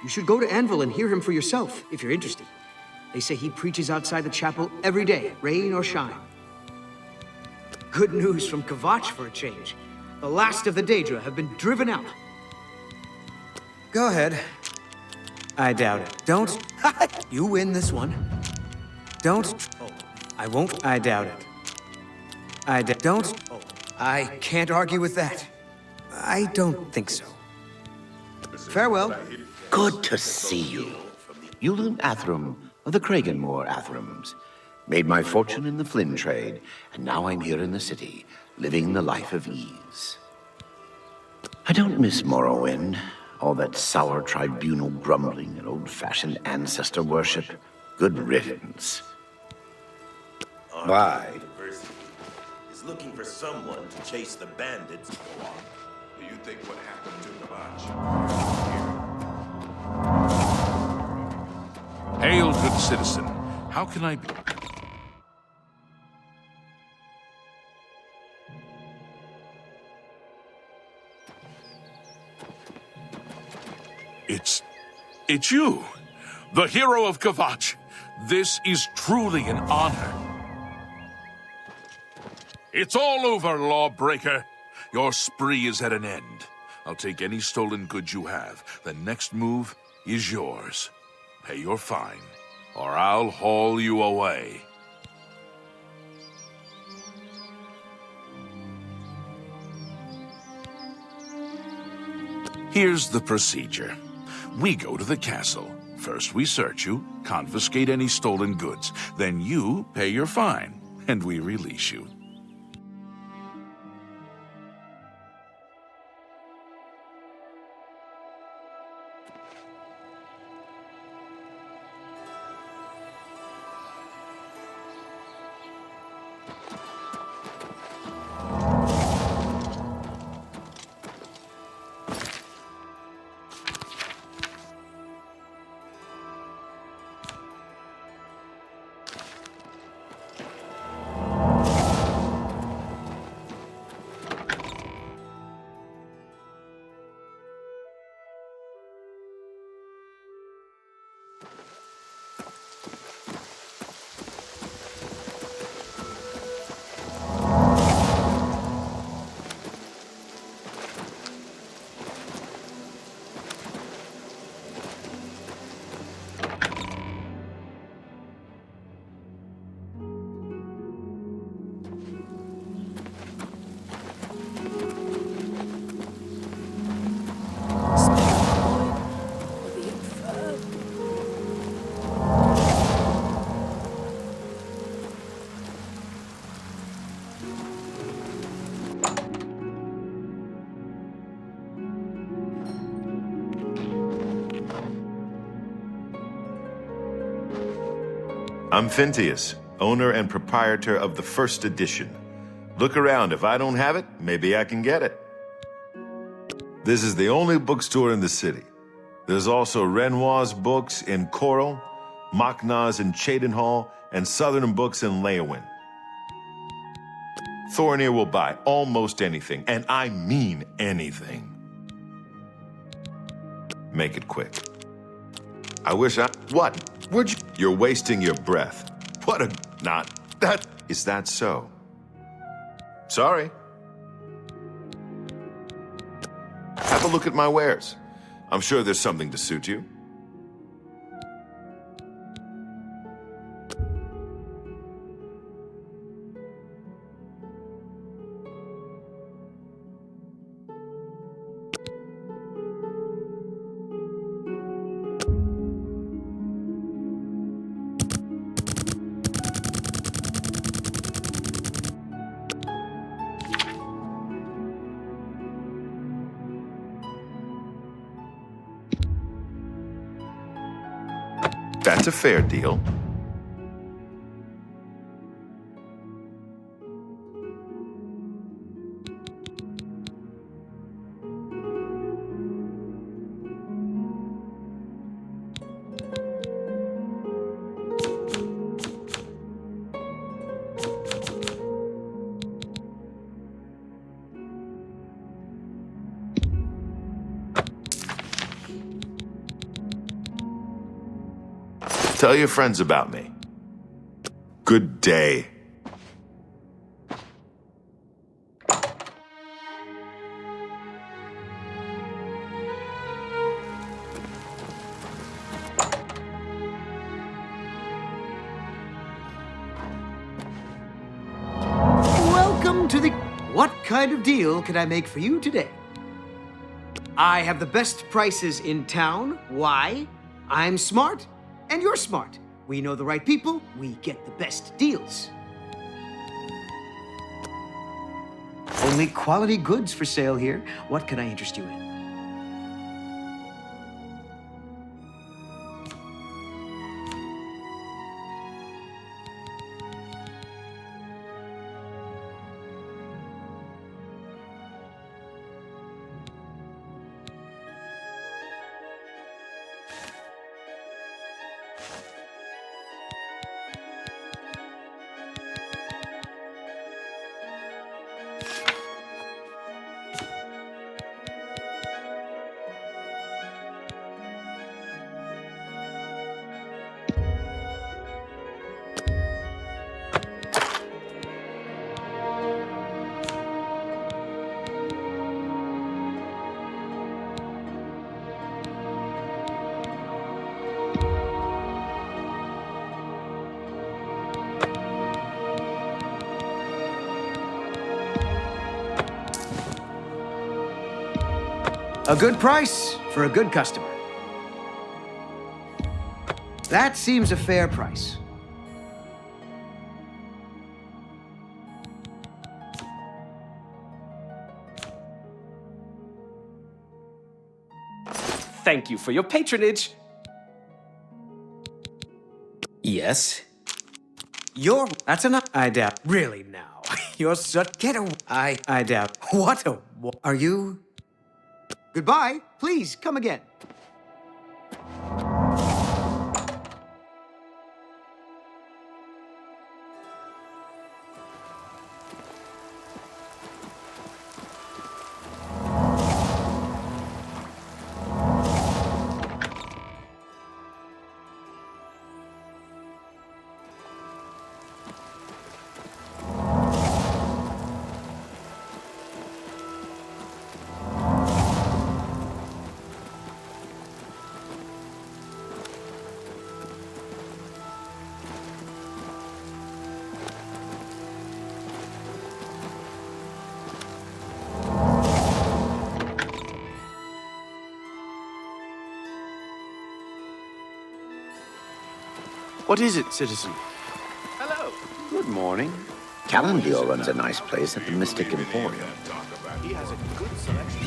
You should go to Anvil and hear him for yourself, if you're interested. They say he preaches outside the chapel every day, rain or shine. Good news from Kvatch for a change. The last of the Daedra have been driven out. Go ahead. I doubt it. Don't. You win this one. Don't. Oh, I won't. I doubt it. Don't. Oh, I can't argue with that. I don't think so. Farewell. Good to see you. Yulun Athrum of the Kraganmore Athrums. Made my fortune in the Flynn trade, and now I'm here in the city, living the life of ease. I don't miss Morrowind. All that sour tribunal grumbling and old-fashioned ancestor worship. Good riddance. Bye. Is looking for someone to chase the bandits. Go on. Do you think what happened to Kvatch? Hail, good citizen. How can I be? It's you, the hero of Kvatch. This is truly an honor. It's all over, lawbreaker. Your spree is at an end. I'll take any stolen goods you have. The next move is yours. Pay your fine, or I'll haul you away. Here's the procedure. We go to the castle. First we search you, confiscate any stolen goods. Then you pay your fine, and we release you. I'm Phintius, owner and proprietor of the first edition. Look around. If I don't have it, maybe I can get it. This is the only bookstore in the city. There's also Renoir's books in Coral, Machna's in Cheydinhall, and Southern Books in Leyawen. Thornir will buy almost anything, and I mean anything. Make it quick. I wish I... What? Would you... You're wasting your breath. What a... Not... That... Is that so? Sorry. Have a look at my wares. I'm sure there's something to suit you. That's a fair deal. Tell your friends about me. Good day. Welcome to the... What kind of deal can I make for you today? I have the best prices in town. Why? I'm smart. And you're smart. We know the right people, we get the best deals. Only quality goods for sale here. What can I interest you in? A good price for a good customer. That seems a fair price. Thank you for your patronage. Yes? That's enough. I doubt. Really now. You're such... Get away. I doubt. What a... Are you... Goodbye. Please, come again. What is it, citizen? Hello. Good morning. Calendio runs a nice place at the Mystic Emporium. He has a good selection.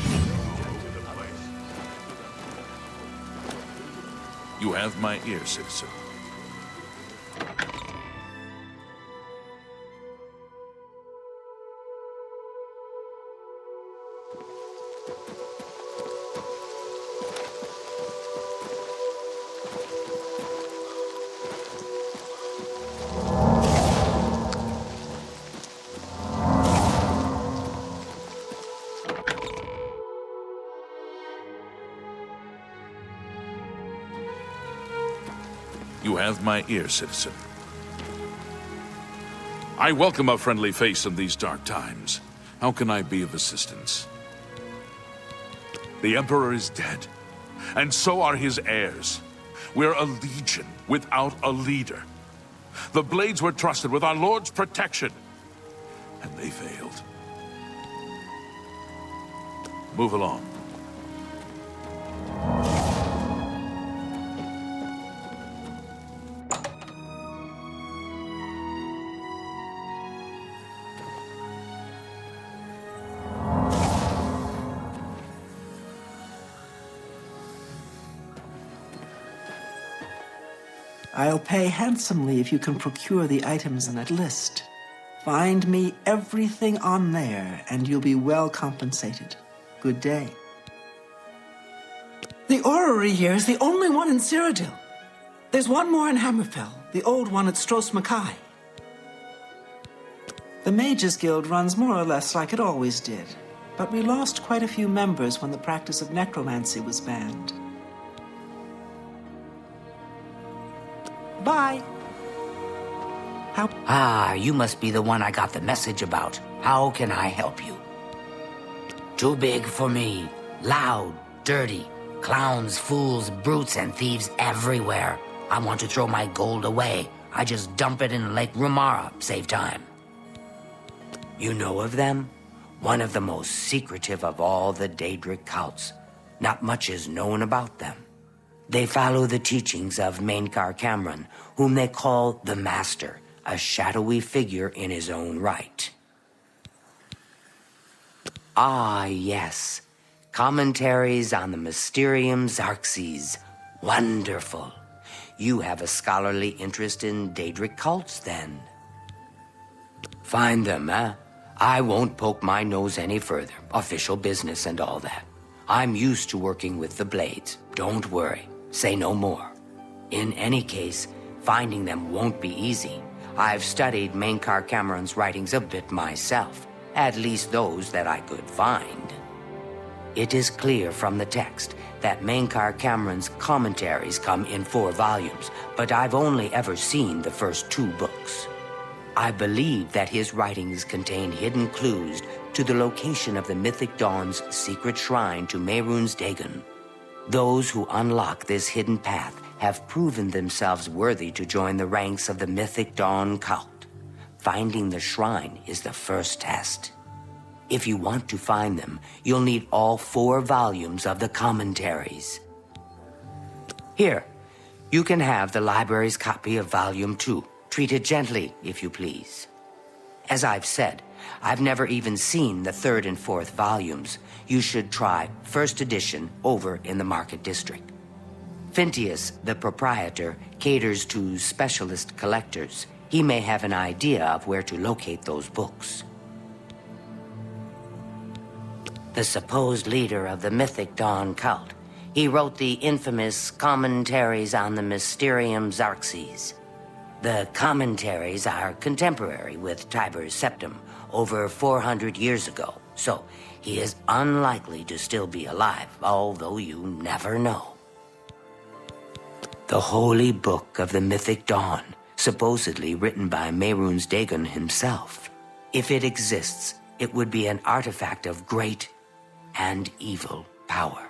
You have my ear, citizen. You have my ear, citizen. I welcome a friendly face in these dark times. How can I be of assistance? The Emperor is dead, and so are his heirs. We're a legion without a leader. The Blades were trusted with our Lord's protection, and they failed. Move along. I'll pay handsomely if you can procure the items in that list. Find me everything on there, and you'll be well compensated. Good day. The orrery here is the only one in Cyrodiil. There's one more in Hammerfell, the old one at Stros Mackay. The Mages Guild runs more or less like it always did, but we lost quite a few members when the practice of necromancy was banned. Bye. Ah, you must be the one I got the message about. How can I help you? Too big for me. Loud, dirty. Clowns, fools, brutes, and thieves everywhere. I want to throw my gold away. I just dump it in Lake Rumara, save time. You know of them? One of the most secretive of all the Daedric cults. Not much is known about them. They follow the teachings of Mainkar Cameron, whom they call the Master, a shadowy figure in his own right. Ah, yes. Commentaries on the Mysterium Xarxes. Wonderful. You have a scholarly interest in Daedric cults, then? Find them, eh? I won't poke my nose any further. Official business and all that. I'm used to working with the Blades. Don't worry. Say no more. In any case, finding them won't be easy. I've studied Mainkar Cameron's writings a bit myself, at least those that I could find. It is clear from the text that Mainkar Cameron's commentaries come in 4 volumes, but I've only ever seen the first 2 books. I believe that his writings contain hidden clues to the location of the Mythic Dawn's secret shrine to Mehrunes Dagon. Those who unlock this hidden path have proven themselves worthy to join the ranks of the Mythic Dawn cult. Finding the shrine is the first test. If you want to find them, you'll need all 4 volumes of the commentaries. Here, you can have the library's copy of Volume 2. Treat it gently, if you please. As I've said, I've never even seen the 3rd and 4th volumes. You should try first edition over in the Market District. Phintius, the proprietor, caters to specialist collectors. He may have an idea of where to locate those books. The supposed leader of the Mythic Dawn cult. He wrote the infamous Commentaries on the Mysterium Xarxes. The commentaries are contemporary with Tiber's Septim, over 400 years ago, so he is unlikely to still be alive, although you never know. The Holy Book of the Mythic Dawn, supposedly written by Mehrunes Dagon himself. If it exists, it would be an artifact of great and evil power.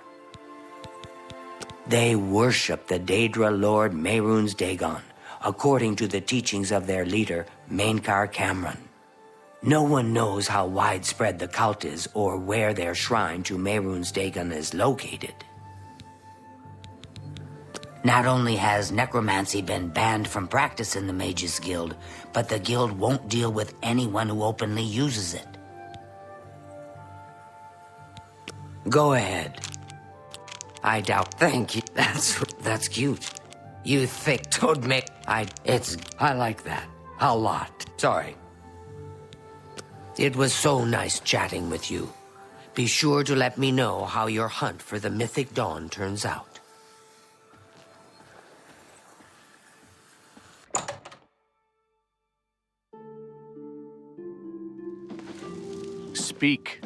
They worship the Daedra Lord Mehrunes Dagon, according to the teachings of their leader, Mainkar Cameron. No one knows how widespread the cult is or where their shrine to Mehrunes Dagon is located. Not only has necromancy been banned from practice in the Mages Guild, but the guild won't deal with anyone who openly uses it. Go ahead. I doubt. Thank you. That's cute. You thick toad make. I like that. A lot. Sorry. It was so nice chatting with you. Be sure to let me know how your hunt for the Mythic Dawn turns out. Speak.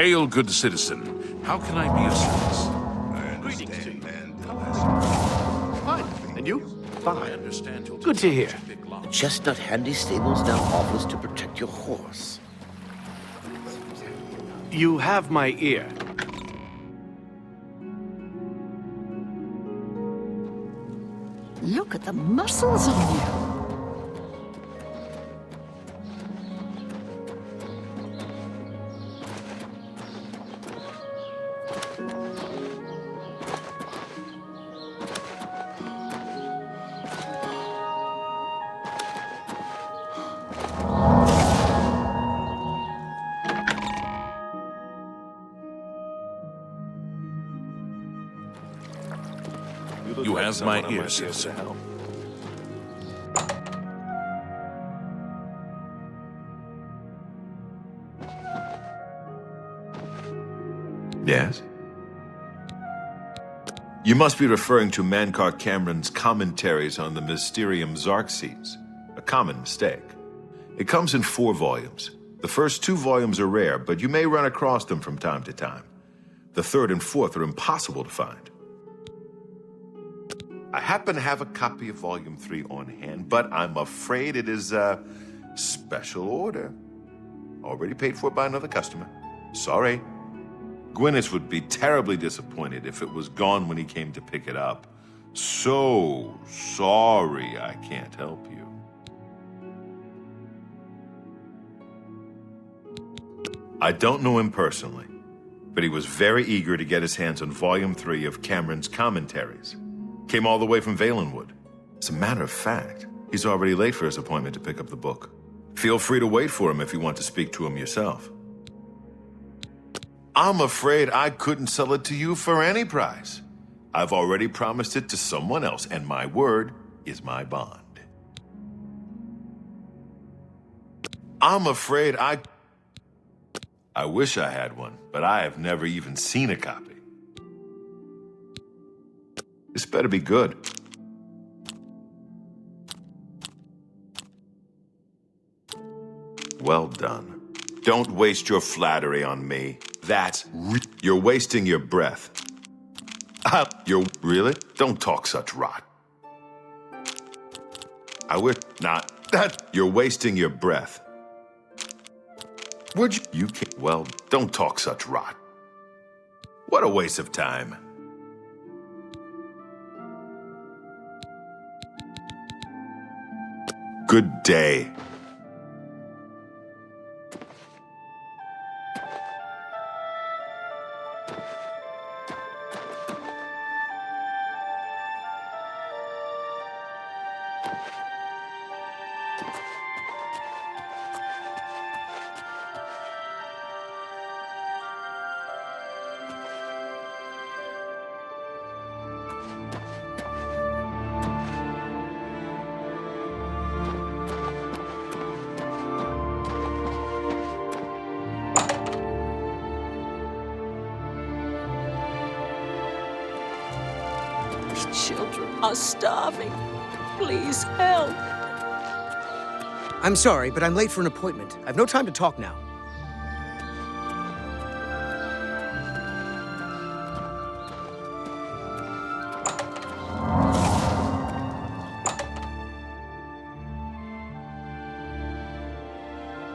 Hail, good citizen. How can I be of service? Greetings to you. Fine. And you? I understand you'll Good to hear. The Chestnut Handy Stables now offers to protect your horse. You have my ear. Look at the muscles on you. You have my ear, citizen. Yes? You must be referring to Mankar Cameron's commentaries on the Mysterium Xarxes. A common mistake. It comes in 4 volumes. The first 2 volumes are rare, but you may run across them from time to time. The 3rd and 4th are impossible to find. I happen to have a copy of Volume 3 on hand, but I'm afraid it is a special order. Already paid for by another customer. Sorry. Gwyneth would be terribly disappointed if it was gone when he came to pick it up. So sorry I can't help you. I don't know him personally, but he was very eager to get his hands on Volume 3 of Cameron's commentaries. Came all the way from Valenwood. As a matter of fact, he's already late for his appointment to pick up the book. Feel free to wait for him if you want to speak to him yourself. I'm afraid I couldn't sell it to you for any price. I've already promised it to someone else, and my word is my bond. I'm afraid I wish I had one, but I have never even seen a copy. This better be good. Well done. Don't waste your flattery on me. You're wasting your breath. You're really? Don't talk such rot. I wish not. You're wasting your breath. Would you can't. Well, don't talk such rot. What a waste of time. Good day. Children are starving. Please help. I'm sorry, but I'm late for an appointment. I have no time to talk now.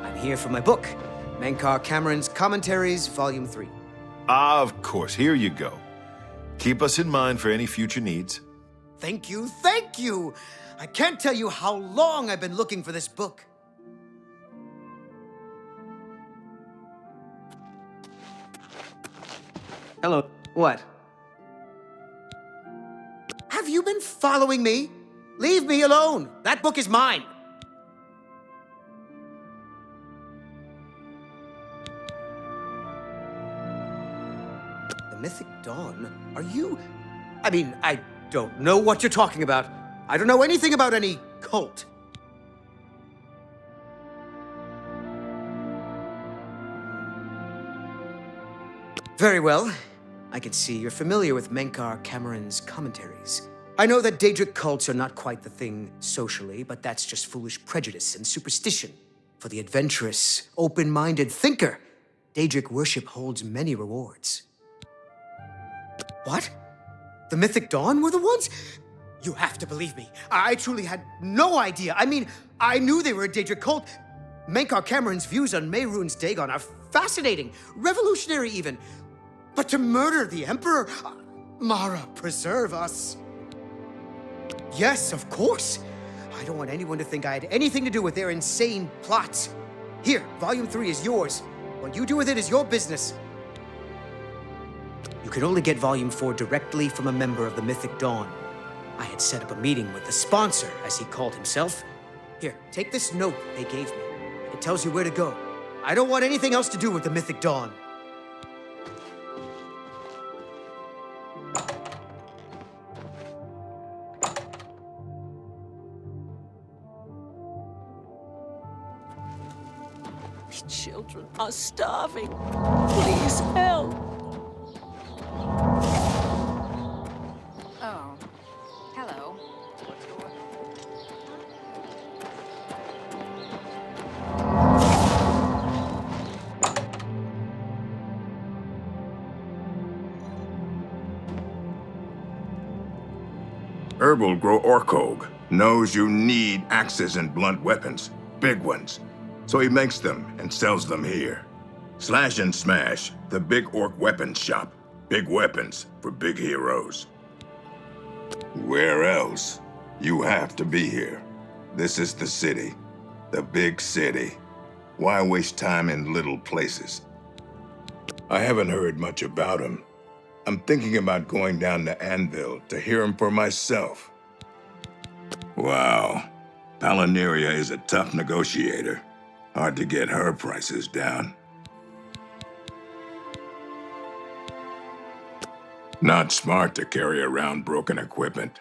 I'm here for my book, Mankar Cameron's Commentaries, Volume 3. Of course, here you go. Keep us in mind for any future needs. Thank you, thank you! I can't tell you how long I've been looking for this book. Hello. What? Have you been following me? Leave me alone. That book is mine. The Mythic Dawn? Are you... I mean, I don't know what you're talking about. I don't know anything about any cult. Very well. I can see you're familiar with Mankar Cameron's commentaries. I know that Daedric cults are not quite the thing socially, but that's just foolish prejudice and superstition. For the adventurous, open-minded thinker, Daedric worship holds many rewards. What? The Mythic Dawn were the ones? You have to believe me. I truly had no idea. I mean, I knew they were a Daedric cult. Menkar Cameron's views on Mehrunes Dagon are fascinating, revolutionary even. But to murder the Emperor? Mara, preserve us. Yes, of course. I don't want anyone to think I had anything to do with their insane plots. Here, Volume 3 is yours. What you do with it is your business. You can only get Volume 4 directly from a member of the Mythic Dawn. I had set up a meeting with the sponsor, as he called himself. Here, take this note they gave me. It tells you where to go. I don't want anything else to do with the Mythic Dawn. My children are starving. Please help. Oh. Hello. Herbal grow Orkog knows you need axes and blunt weapons, big ones. So he makes them and sells them here. Slash and Smash, the Big Orc Weapons Shop. Big weapons for big heroes. Where else? You have to be here. This is the city. The big city. Why waste time in little places? I haven't heard much about him. I'm thinking about going down to Anvil to hear him for myself. Wow. Palinira is a tough negotiator. Hard to get her prices down. Not smart to carry around broken equipment.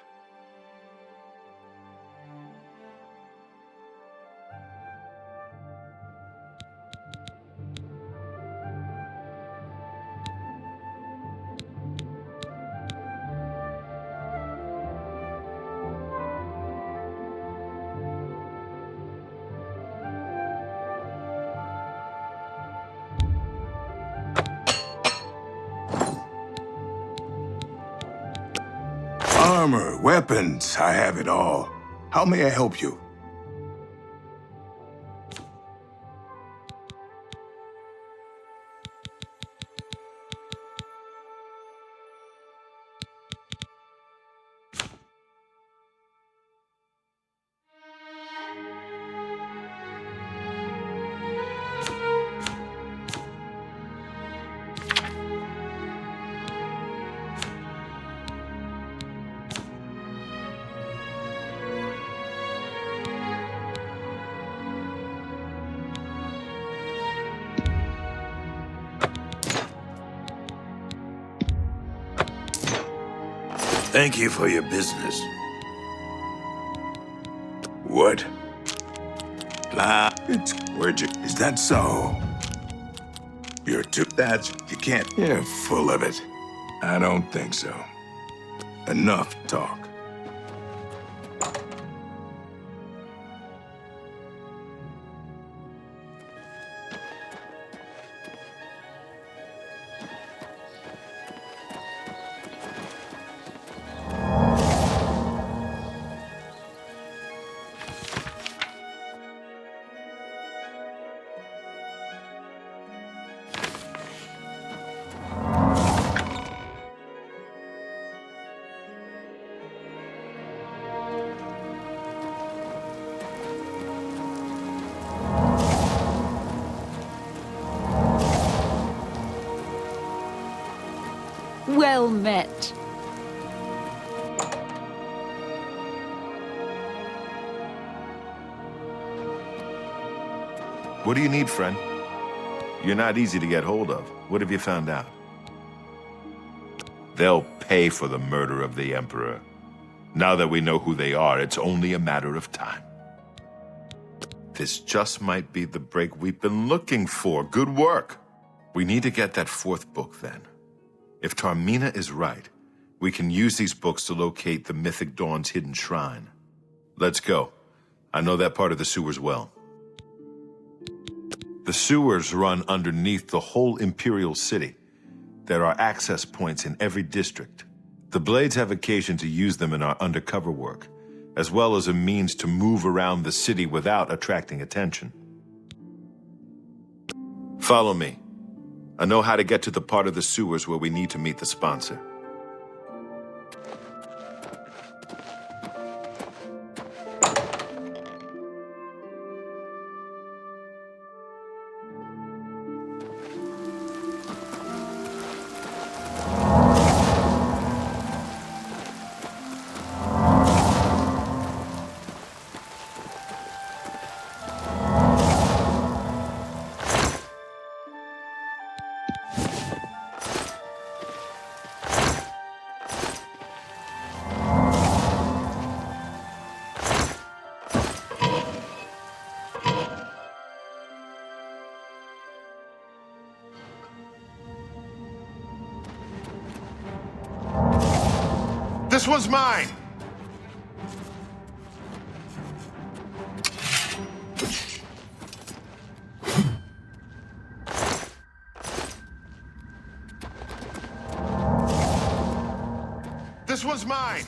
Armor, weapons, I have it all. How may I help you? Thank you for your business. What? Is that so? You're too... You can't... You're full of it. I don't think so. Enough talk. Well met. What do you need, friend? You're not easy to get hold of. What have you found out? They'll pay for the murder of the Emperor. Now that we know who they are, it's only a matter of time. This just might be the break we've been looking for. Good work. We need to get that fourth book, then. If Tarmina is right, we can use these books to locate the Mythic Dawn's hidden shrine. Let's go. I know that part of the sewers well. The sewers run underneath the whole Imperial City. There are access points in every district. The Blades have occasion to use them in our undercover work, as well as a means to move around the city without attracting attention. Follow me. I know how to get to the part of the sewers where we need to meet the sponsor. This one's mine! This one's mine!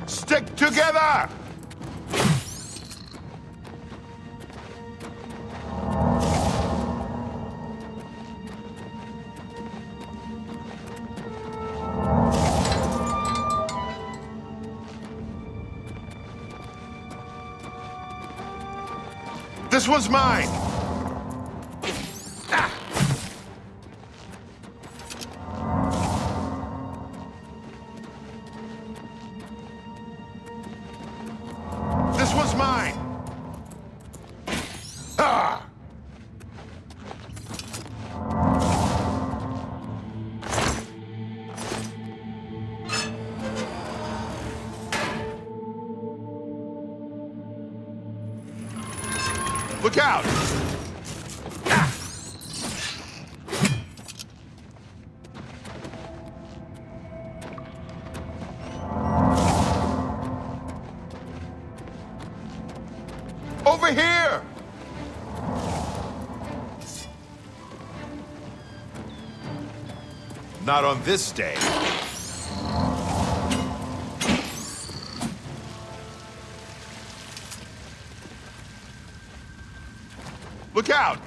Stick together! This one's mine! This one's mine! Ah! Look out! Ah! Over here! Not on this day. Look out!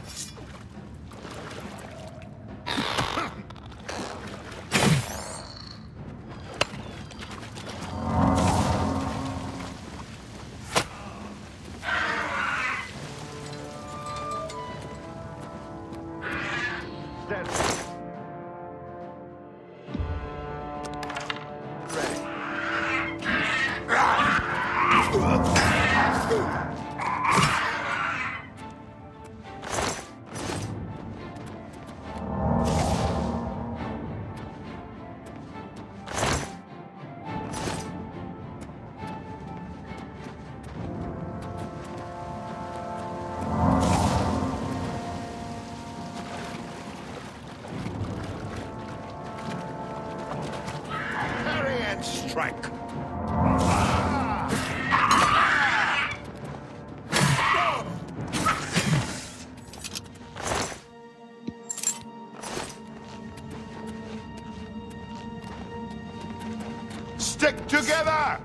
Strike. Stick together!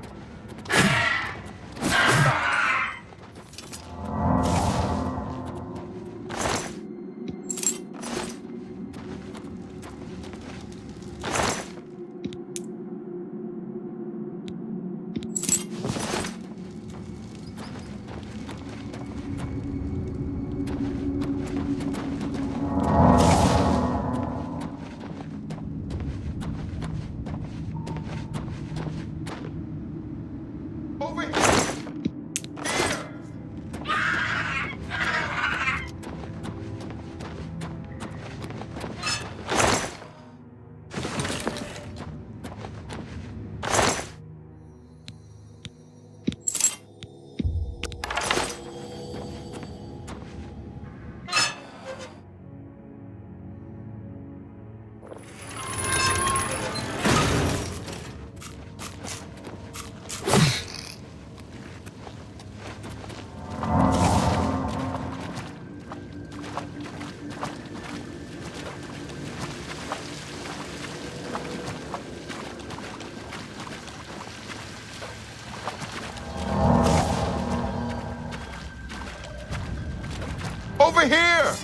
Over here!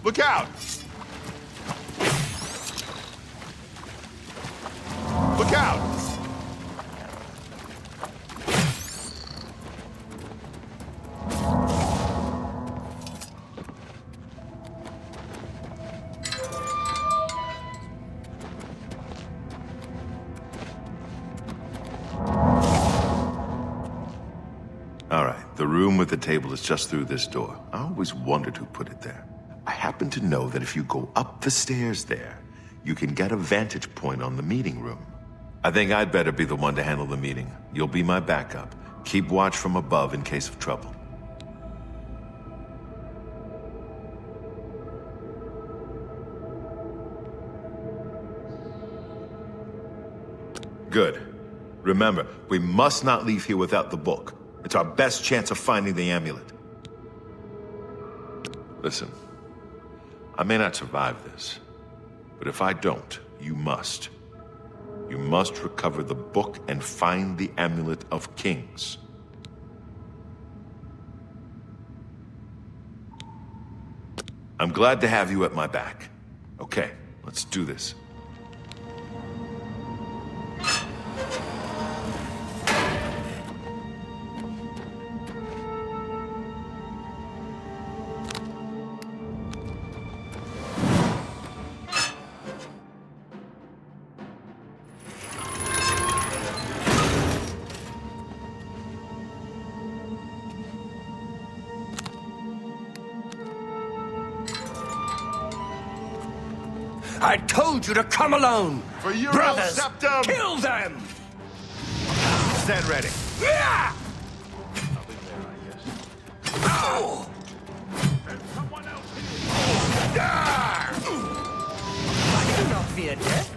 Look out! Look out! All right, the room with the table is just through this door. I always wondered who put it there. I happen to know that if you go up the stairs there, you can get a vantage point on the meeting room. I think I'd better be the one to handle the meeting. You'll be my backup. Keep watch from above in case of trouble. Good. Remember, we must not leave here without the book. It's our best chance of finding the amulet. Listen, I may not survive this, but if I don't, you must. You must recover the book and find the Amulet of Kings. I'm glad to have you at my back. Okay, let's do this. I told you to come alone! For your Brothers, septum! kill them! Stand ready. Yeah! Ow! I do not fear death.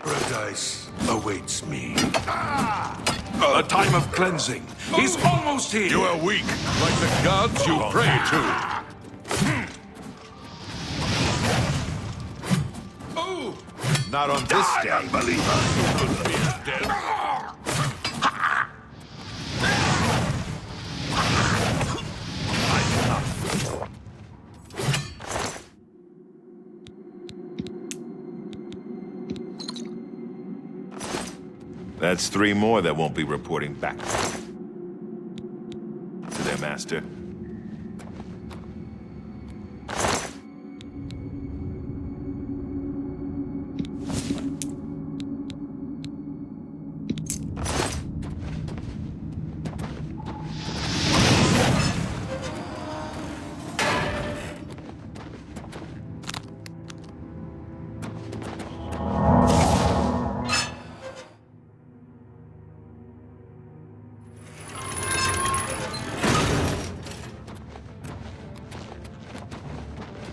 Paradise awaits me. A time of cleansing. He's almost here. You are weak, like the gods you pray to. Not on this day. Unbeliever! You could be dead. That's 3 more that won't be reporting back to their master.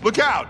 Look out!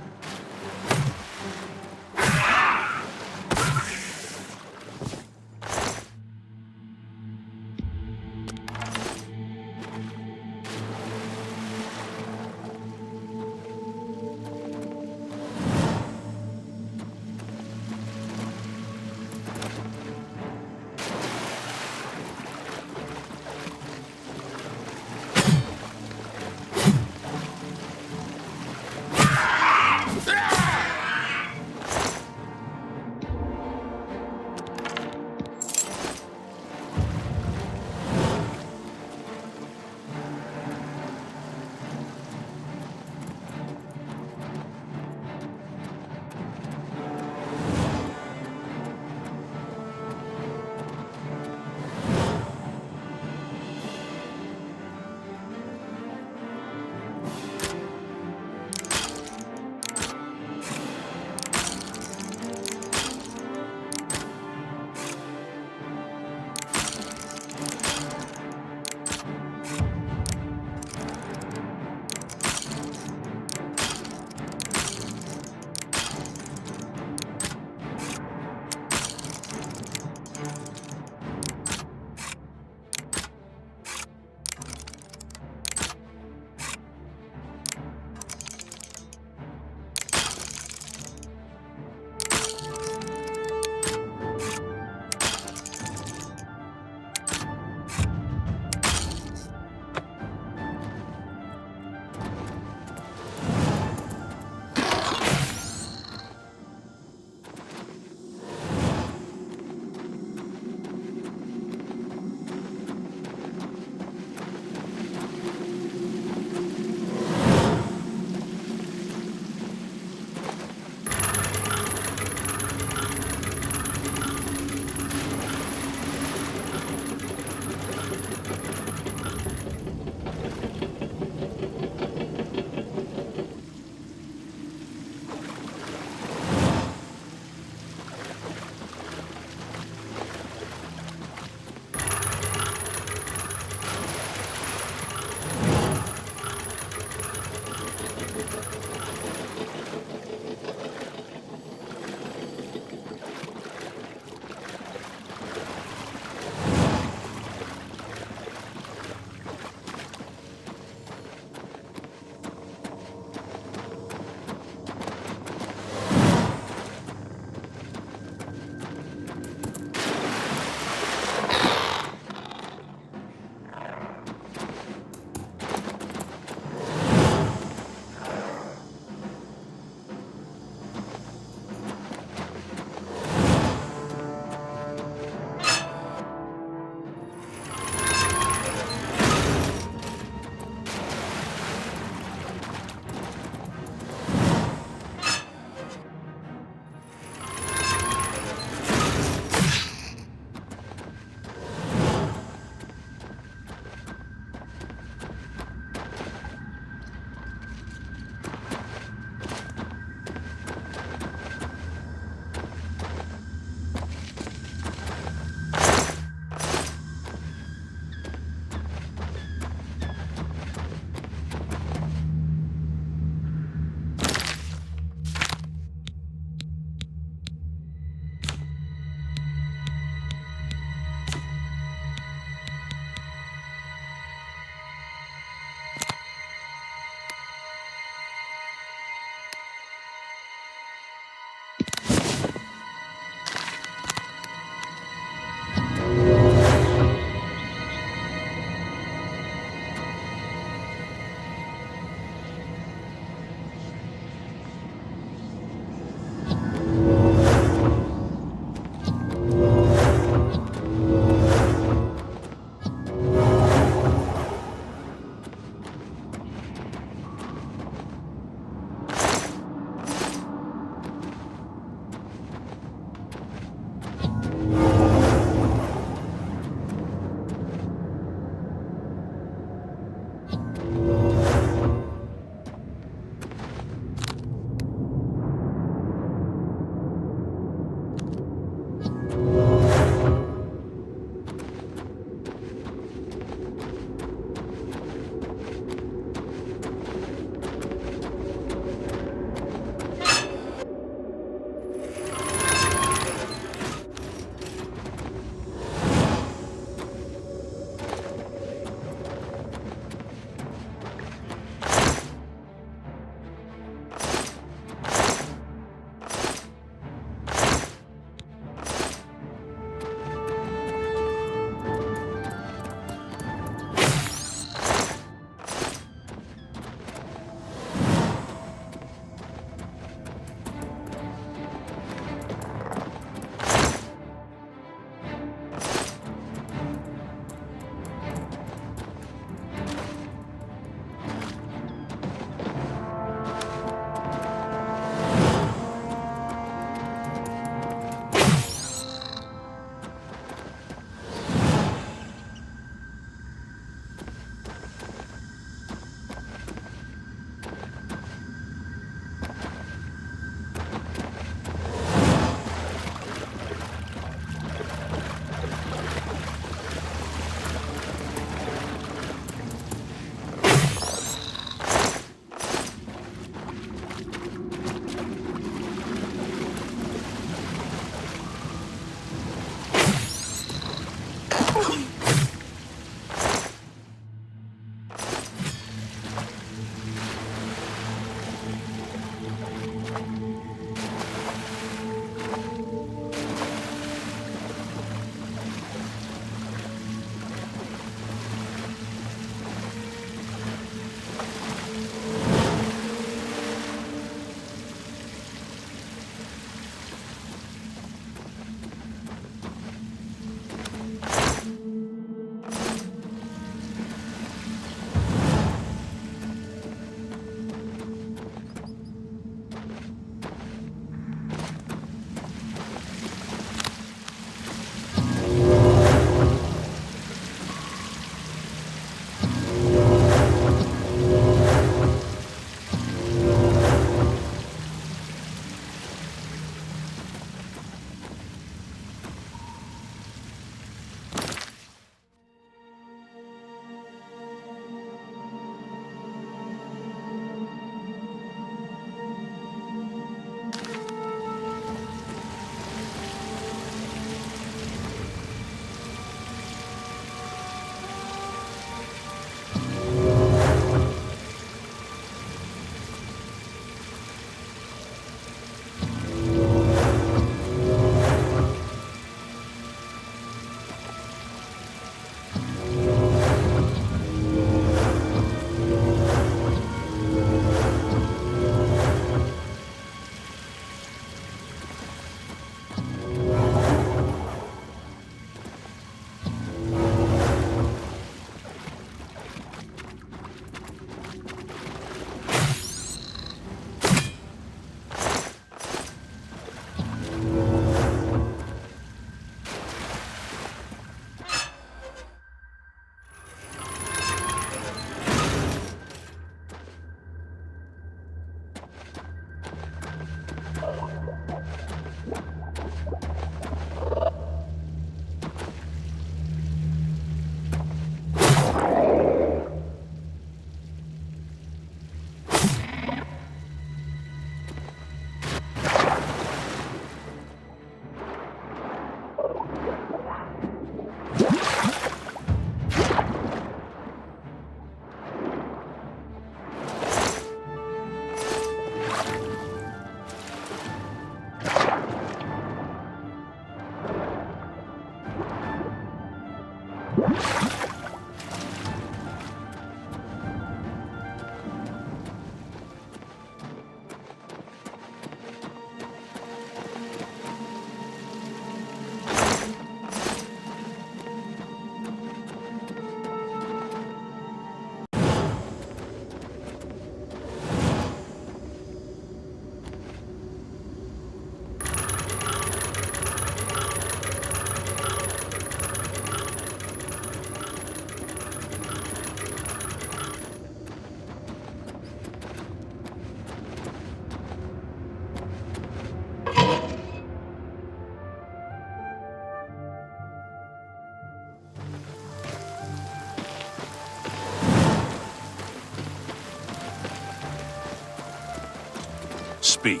Speak.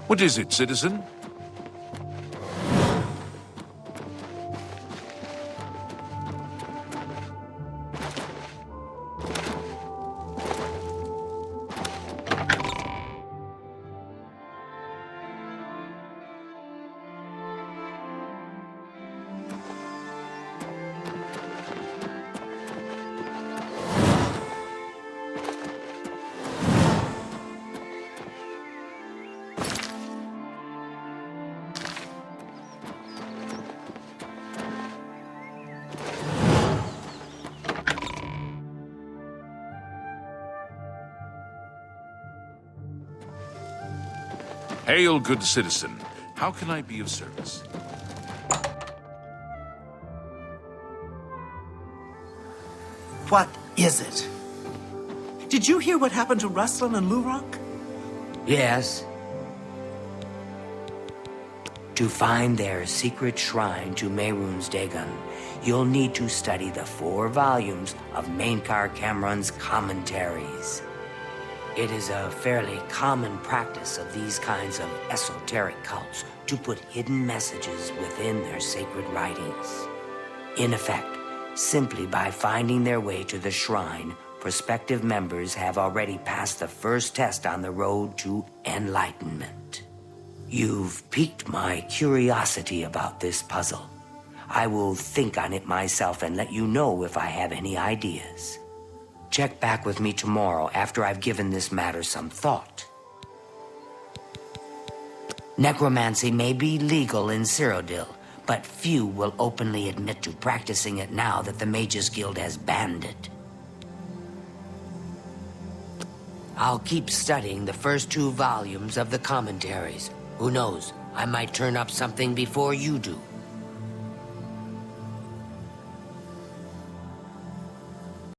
What is it, citizen? Hail, good citizen. How can I be of service? What is it? Did you hear what happened to Ruslan and Lurok? Yes. To find their secret shrine to Mehrunes Dagon, you'll need to study the 4 volumes of Mainkar Cameron's commentaries. It is a fairly common practice of these kinds of esoteric cults to put hidden messages within their sacred writings. In effect, simply by finding their way to the shrine, prospective members have already passed the first test on the road to enlightenment. You've piqued my curiosity about this puzzle. I will think on it myself and let you know if I have any ideas. Check back with me tomorrow after I've given this matter some thought. Necromancy may be legal in Cyrodiil, but few will openly admit to practicing it now that the Mages Guild has banned it. I'll keep studying the first 2 volumes of the commentaries. Who knows, I might turn up something before you do.